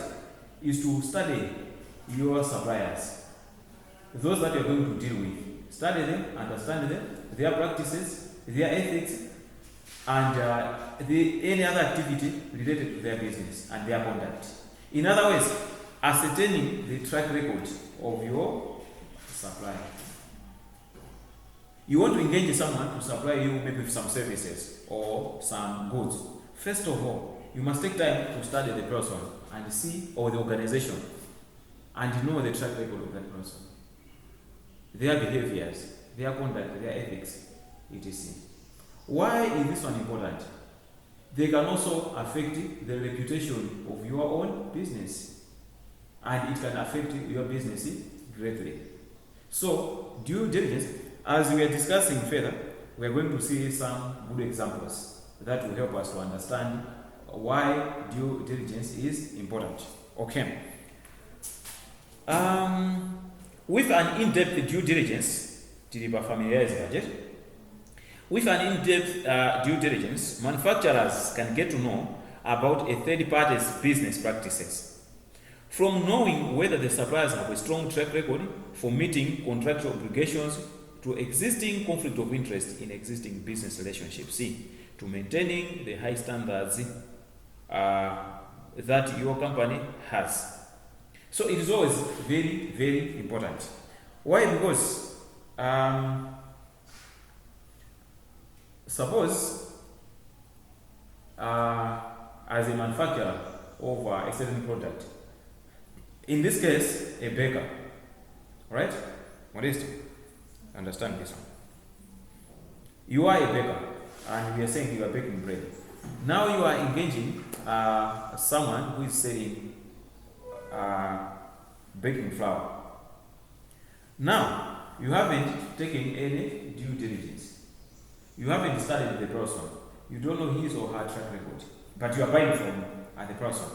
is to study your suppliers, those that you're going to deal with. Study them, understand them, their practices, their ethics, and any other activity related to their business and their conduct. In other words, ascertaining the track record of your supplier. You want to engage someone to supply you maybe with some services or some goods. First of all, you must take time to study the person and see, or the organization, and know the track record of that person. Their behaviors, their conduct, their ethics, etc. Why is this one important? They can also affect the reputation of your own business, and it can affect your business greatly. So, due diligence, as we are discussing further, we are going to see some good examples that will help us to understand why due diligence is important. Okay. With an in-depth due diligence, with an in-depth due diligence, manufacturers can get to know about a third party's business practices. From knowing whether the suppliers have a strong track record for meeting contractual obligations to existing conflict of interest in existing business relationships, to maintaining the high standards that your company has. So it is always very, very important. Why? Because suppose as a manufacturer of a certain product, in this case, a baker, right? What is it? Understand this one. You are a baker, and we are saying you are baking bread. Now you are engaging someone who is selling baking flour. Now, you haven't taken any due diligence. You haven't studied the person. You don't know his or her track record, but you are buying from the person.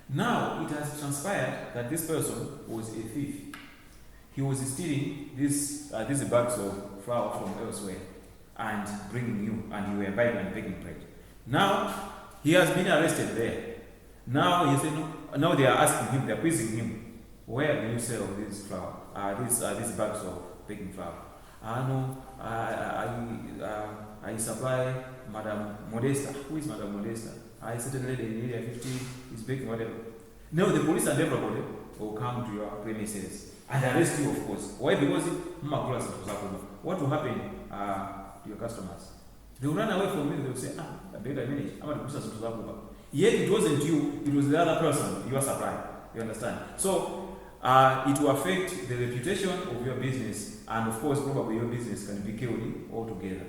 Now, it has transpired that this person was a thief. He was stealing these bags of flour from elsewhere. and bringing you, and you were buying and baking bread. Now he has been arrested there. Now he said, no, now they are asking him, they are quizzing him, where do you sell this flour? These bags of baking flour? No, I supply Madam Modesta. Who is Madam Modesta? I certain lady in area 50 is baking whatever. No, the police and everybody will come to your premises and arrest you, of course. Why? Because what will happen to your customers? They will run away from you. They will say, I beg a minute, I'm going to yet it wasn't you, it was the other person, your supplier. You understand? So it will affect the reputation of your business, and of course, probably your business can be killed altogether.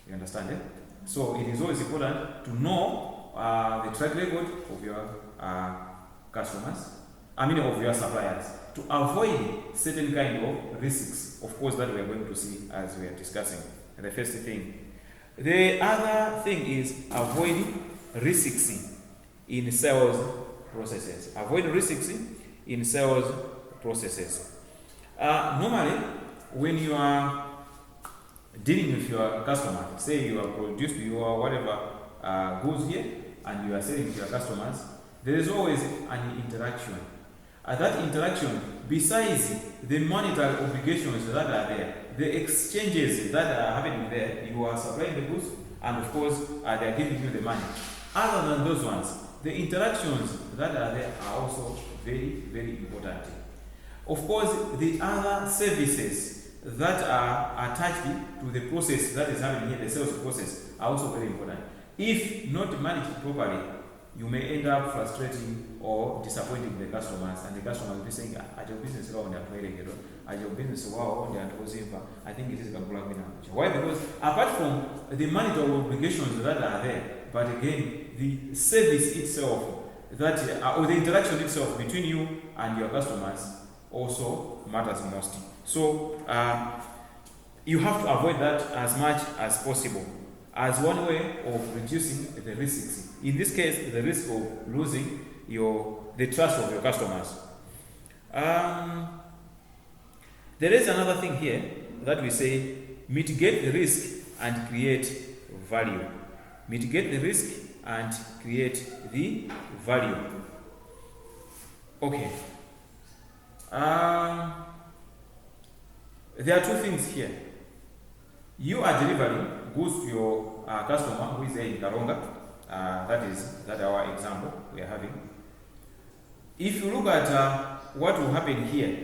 You understand? So it is always important to know the track record of your customers, of your suppliers, to avoid certain kind of risks, of course, that we are going to see as we are discussing. The first thing. The other thing is avoid risks in sales processes. Avoid risks in sales processes. Normally, when you are dealing with your customer, say you are produced your whatever goods here and you are selling to your customers, there is always an interaction. That interaction, besides the monetary obligations that are there, the exchanges that are happening there, you are supplying the goods and of course they are giving you the money. Other than those ones, the interactions that are there are also very, very important. Of course, the other services that are attached to the process that is happening here, the sales process, are also very important. If not managed properly, you may end up frustrating or disappointing the customers, and the customers will be saying, "At your business, at your business, I think it is going to be." Why? Because apart from the monetary obligations that are there, but again, the service itself, or the interaction itself between you and your customers also matters most. So you have to avoid that as much as possible, as one way of reducing the risks. In this case, the risk of losing the trust of your customers. There is another thing here that we say: mitigate the risk and create value. Mitigate the risk and create the value. Okay. There are two things here. You are delivering goods to your customer who is there in Karonga. That our example we are having. If you look at what will happen here,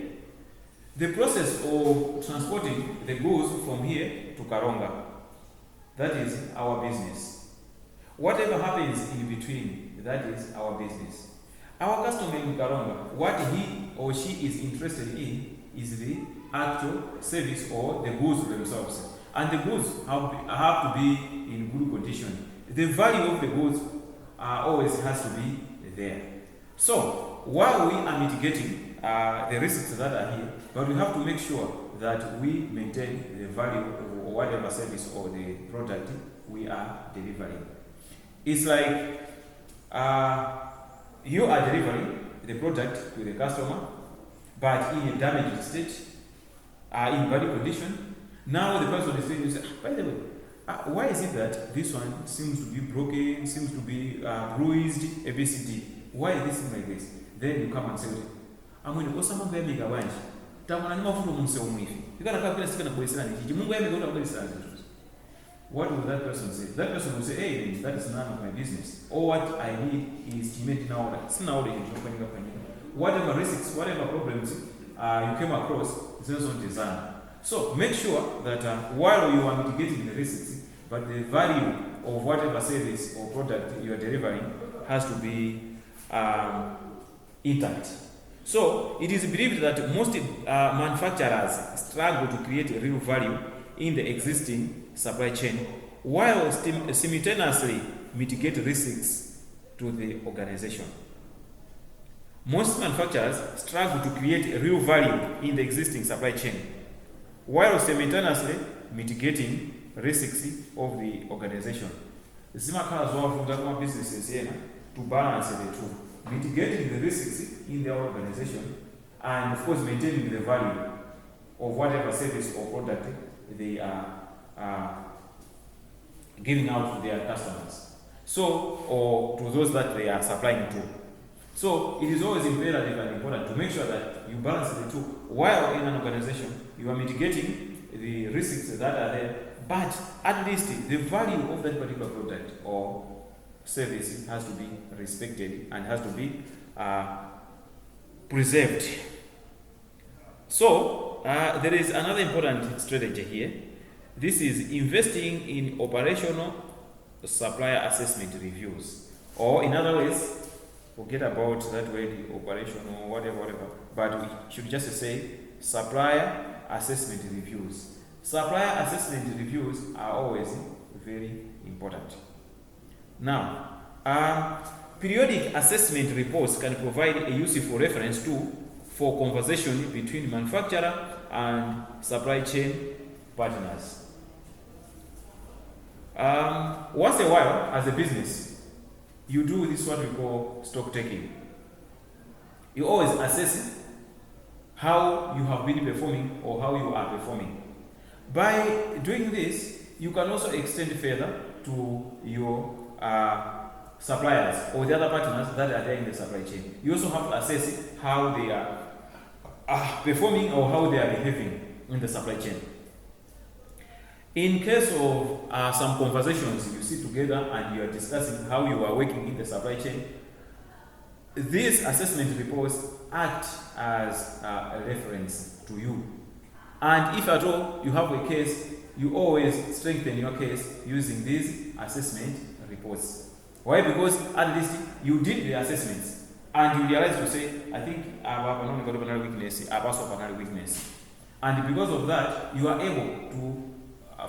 the process of transporting the goods from here to Karonga, that is our business. Whatever happens in between, that is our business. Our customer in Karonga, what he or she is interested in is the actual service or the goods themselves. And the goods have to be in good condition. The value of the goods always has to be there. So, while we are mitigating the risks that are here, but we have to make sure that we maintain the value of whatever service or the product we are delivering. It's like you are delivering the product to the customer, but in a damaged state, in bad condition. Now the person is saying, you say, by the way, why is it that this one seems to be broken, seems to be bruised, ABCD? Why is this like this? Then you come and say, I'm going to go some of them make a bunch. What will that person say? That person will say, hey, that is none of my business. Or what I need is to make now. Whatever risks, whatever problems you came across, it's on design. So make sure that while you are mitigating the risks, but the value of whatever service or product you are delivering has to be intact. So it is believed that most manufacturers struggle to create a real value in the existing supply chain, while simultaneously mitigate risks to the organization. Most manufacturers struggle to create a real value in the existing supply chain, while simultaneously mitigating risks of the organization. Businesses to balance the two, mitigating the risks in their organization, and of course maintaining the value of whatever service or product they are giving out to their customers. So, or to those that they are supplying to. So, it is always imperative and important to make sure that you balance the two. While in an organization, you are mitigating the risks that are there, but at least the value of that particular product or service has to be respected and has to be preserved. So, there is another important strategy here. This is investing in operational supplier assessment reviews. Or in other words, forget about that word operational, whatever, but we should just say supplier assessment reviews. Supplier assessment reviews are always very important. Now, periodic assessment reports can provide a useful reference tool for conversation between manufacturer and supply chain partners. Once a while, as a business, you do this what we call stock taking. You always assess how you have been performing or how you are performing. By doing this, you can also extend further to your suppliers or the other partners that are there in the supply chain. You also have to assess how they are performing or how they are behaving in the supply chain. In case of some conversations you sit together and you are discussing how you are working in the supply chain, these assessment reports act as a reference to you. And if at all you have a case, you always strengthen your case using these assessment reports. Why? Because at least you did the assessments and you realize to say, I think I have another weakness, I have also another weakness. And because of that, you are able to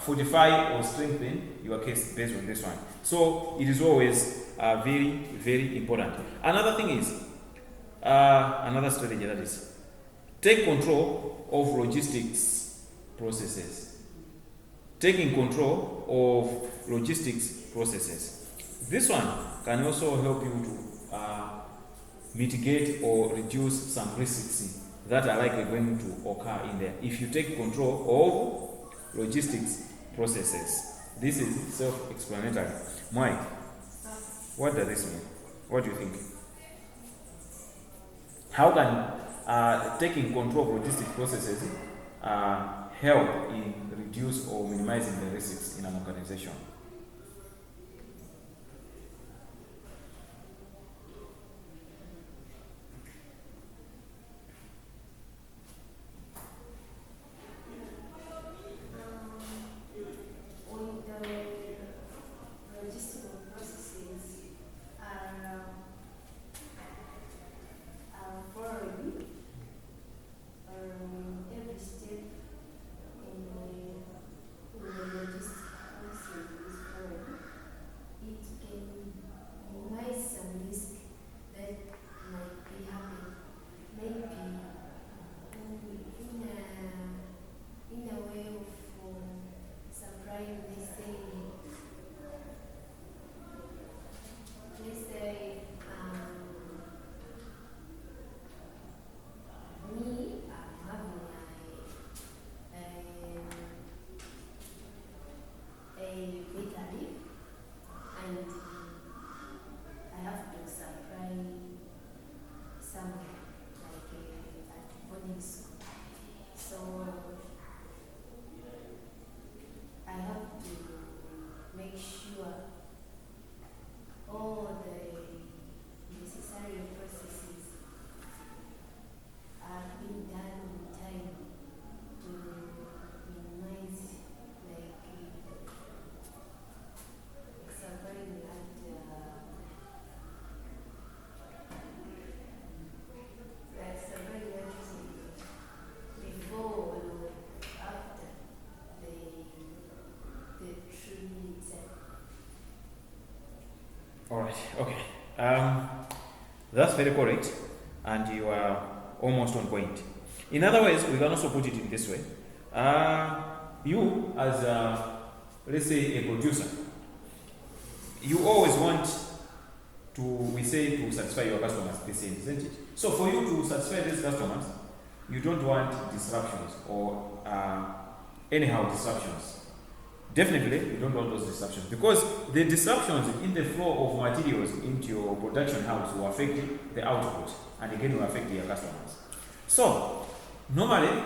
fortify or strengthen your case based on this one. So it is always very, very important. Another thing is, another strategy, that is, take control of logistics processes. Taking control of logistics processes. This one can also help you to mitigate or reduce some risks that are likely going to occur in there. If you take control of logistics processes. This is self-explanatory. Mike, what does this mean? What do you think? How can taking control of logistic processes help in reduce or minimizing the risks in an organization? Alright, okay. That's very correct, and you are almost on point. In other words, we can also put it in this way. You, as let's say a producer, you always want to, we say, to satisfy your customers the same, isn't it? So for you to satisfy these customers, you don't want disruptions or anyhow disruptions. Definitely, you don't want those disruptions because the disruptions in the flow of materials into your production house will affect the output and again will affect your customers. So, normally,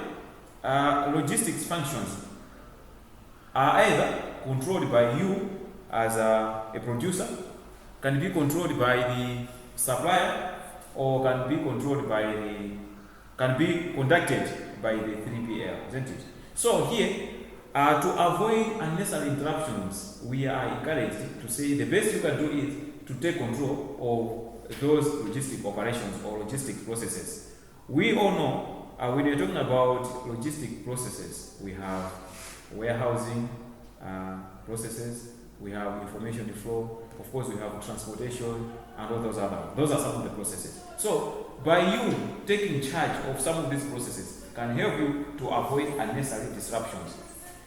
logistics functions are either controlled by you as a producer, can be controlled by the supplier, or can be controlled by can be conducted by the 3PL, isn't it? So here, to avoid unnecessary interruptions, we are encouraged to say the best you can do is to take control of those logistic operations or logistic processes. We all know when you're talking about logistic processes, we have warehousing processes, we have information flow, of course we have transportation, and all those other. Those are some of the processes. So by you taking charge of some of these processes can help you to avoid unnecessary disruptions.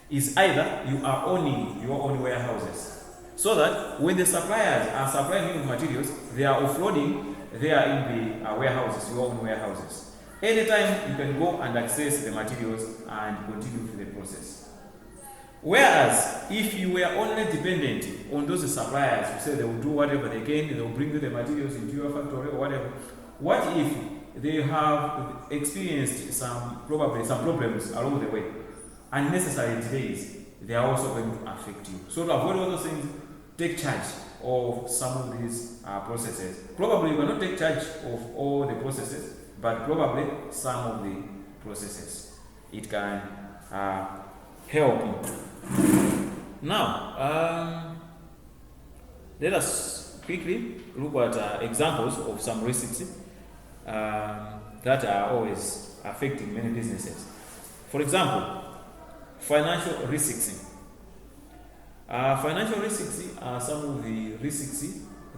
Is either you are owning your own warehouses, so that when the suppliers are supplying you with materials, they are offloading there in the warehouses, your own warehouses. Anytime you can go and access the materials and continue with the process. Whereas if you were only dependent on those suppliers who say they will do whatever they can, they will bring you the materials into your factory or whatever, what if they have experienced probably some problems along the way? Unnecessary delays, they are also going to affect you. So to avoid all those things, take charge of some of these processes. Probably you cannot take charge of all the processes, but probably some of the processes. It can help you. Now, let us quickly look at examples of some risks that are always affecting many businesses. For example, financial risks. Financial risks are some of the risks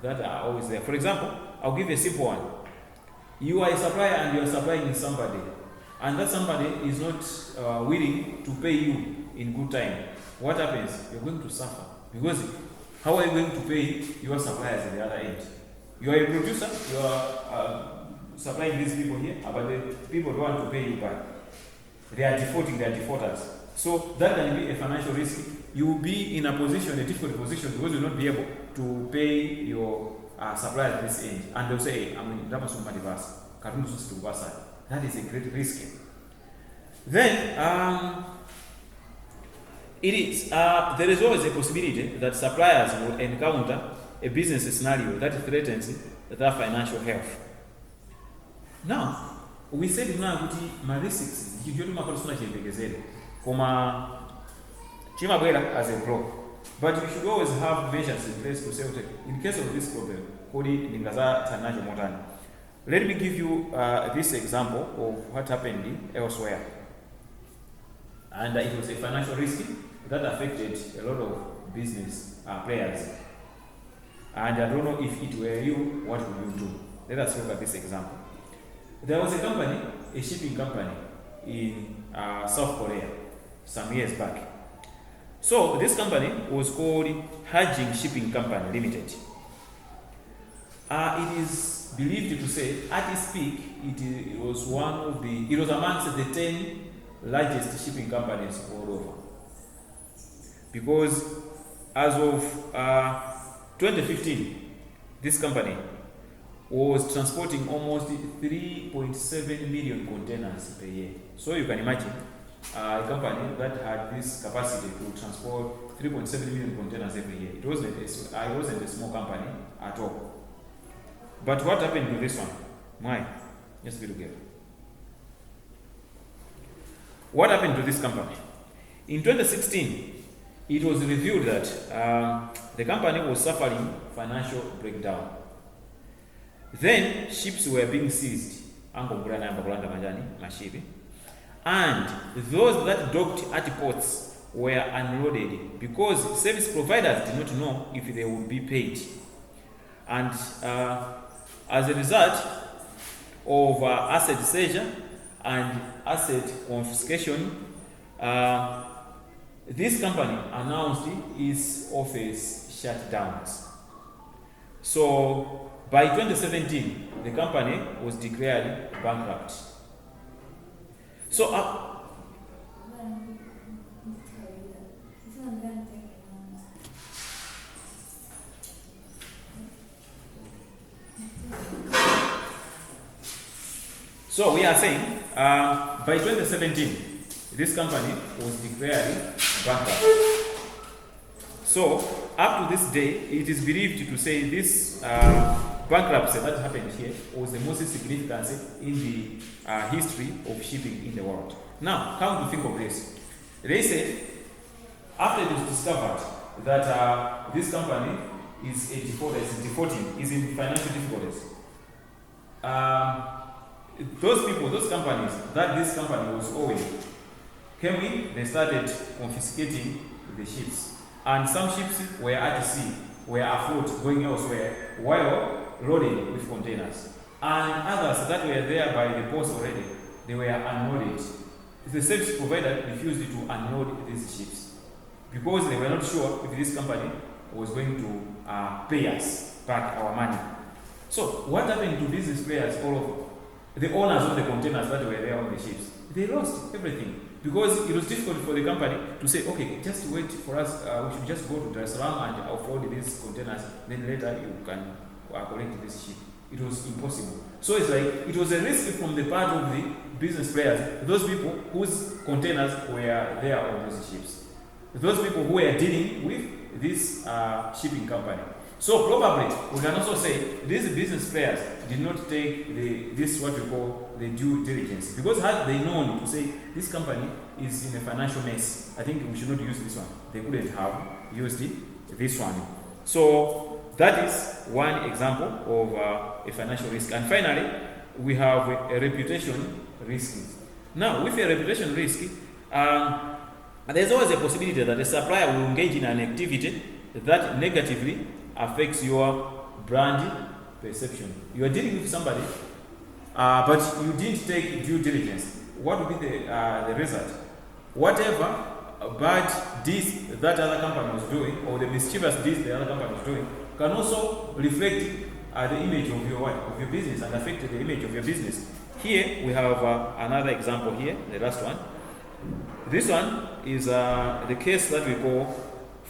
that are always there. For example, I'll give you a simple one. You are a supplier and you are supplying somebody, and that somebody is not willing to pay you in good time. What happens? You're going to suffer, because how are you going to pay your suppliers at the other end? You are a producer, you are supplying these people here, but the people don't want to pay you back. They are defaulting, they are defaulters. So that can be a financial risk. You will be in a difficult position, because you will not be able to pay your suppliers at this end. And they'll say, I mean, that is a great risk. Then, there is always a possibility that suppliers will encounter a business scenario that threatens their financial health. Now, we said now that risks, as a pro, but you should always have measures in place to say, in case of this problem, let me give you this example of what happened elsewhere. And it was a financial risk that affected a lot of business players. And I don't know if it were you, what would you do? Let us look at this example. There was a company, a shipping company in South Korea some years back. So this company was called Hajin Shipping Company Limited. It is believed to say, at its peak, it was amongst the 10 largest shipping companies all over. Because as of 2015, this company was transporting almost 3.7 million containers per year. So you can imagine a company that had this capacity to transport 3.7 million containers every year. It wasn't a small company at all. But what happened to this one? Why? Just be together. What happened to this company? In 2016, it was revealed that the company was suffering financial breakdown. Then ships were being seized, and those that docked at ports were unloaded because service providers did not know if they would be paid. And as a result of asset seizure and asset confiscation, this company announced its office shutdowns. So by 2017, the company was declared bankrupt. So By 2017, this company was declared bankrupt. So, up to this day, it is believed to say this bankruptcy that happened here was the most significant in the history of shipping in the world. Now, come to think of this. They said, after it was discovered that this company is defaulting, is in financial difficulties, those companies that this company was owing came in, they started confiscating the ships. And some ships were at sea, were afloat, going elsewhere, while loaded with containers. And others that were there by the ports already, they were unloaded. The service provider refused to unload these ships because they were not sure if this company was going to pay us back our money. So what happened to business players all over? The owners of the containers that were there on the ships, they lost everything because it was difficult for the company to say, okay, just wait for us, we should just go to Dar es Salaam and offload these containers, then later you can collect this ship. It was impossible. So it's like, it was a risk from the part of the business players, those people whose containers were there on those ships, those people who were dealing with this shipping company. So probably we can also say these business players did not take this what we call the due diligence, because had they known to say this company is in a financial mess, I think we should not use this one. They couldn't have used this one. So that is one example of a financial risk. And finally, we have a reputation risk. Now, with a reputation risk, there's always a possibility that a supplier will engage in an activity that negatively affects your brand perception. You are dealing with somebody, but you didn't take due diligence. What will be the result? Whatever bad deeds that other company was doing, or the mischievous deeds the other company was doing, can also reflect the image of your business and affect the image of your business. Here we have another example here, the last one. This one is the case that we call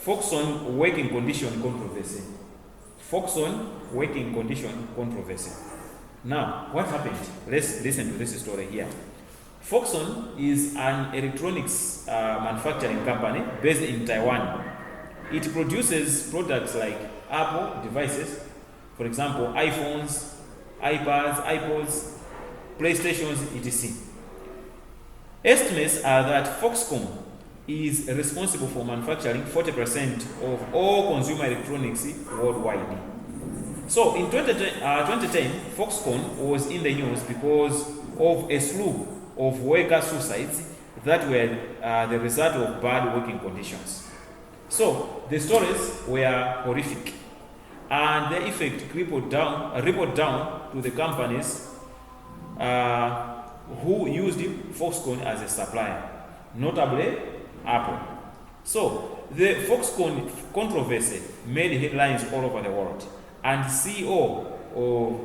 Foxconn working condition controversy. Foxconn working condition controversy. Now, what happened? Let's listen to this story here. Foxconn is an electronics manufacturing company based in Taiwan. It produces products like Apple devices, for example, iPhones, iPads, iPods, PlayStations, etc. Estimates are that Foxconn is responsible for manufacturing 40% of all consumer electronics worldwide. So in 2010, Foxconn was in the news because of a slew of worker suicides that were the result of bad working conditions. So the stories were horrific, and the effect rippled down to the companies who used Foxconn as a supplier, notably Apple. So the Foxconn controversy made headlines all over the world, and CEO of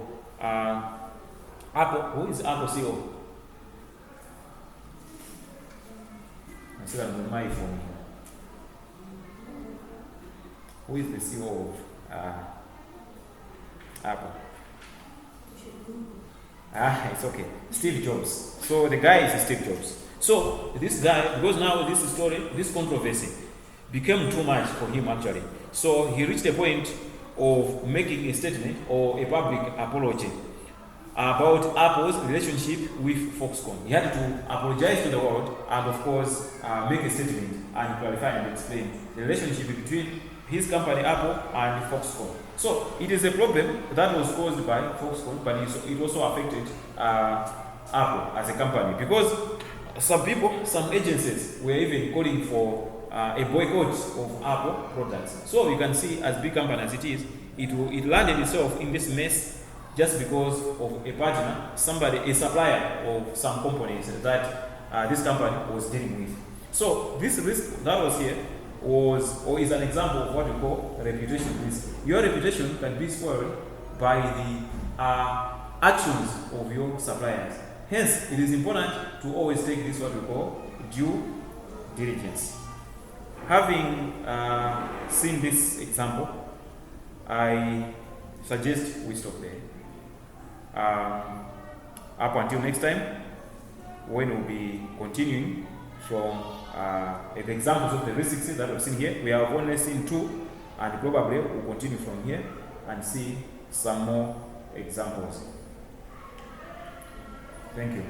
Apple, who is Apple CEO? I said I'm on my phone. Who is the CEO of Apple? It's okay. Steve Jobs. So the guy is Steve Jobs. So this guy, because now this controversy became too much for him actually. So he reached a point of making a statement or a public apology about Apple's relationship with Foxconn. He had to apologize to the world and of course make a statement and clarify and explain the relationship between his company Apple and Foxconn. So it is a problem that was caused by Foxconn, but it also affected Apple as a company, because some people, some agencies were even calling for a boycott of Apple products. So you can see, as big company as it is, it landed itself in this mess just because of a partner, a supplier of some components that this company was dealing with. So this risk that was here is an example of what we call reputation risk. Your reputation can be spoiled by the actions of your suppliers. Hence, it is important to always take this what we call due diligence. Having seen this example, I suggest we stop there. Up until next time, when we'll be continuing from the examples of the risks that we've seen here. We have only seen 2, and probably we'll continue from here and see some more examples. Thank you.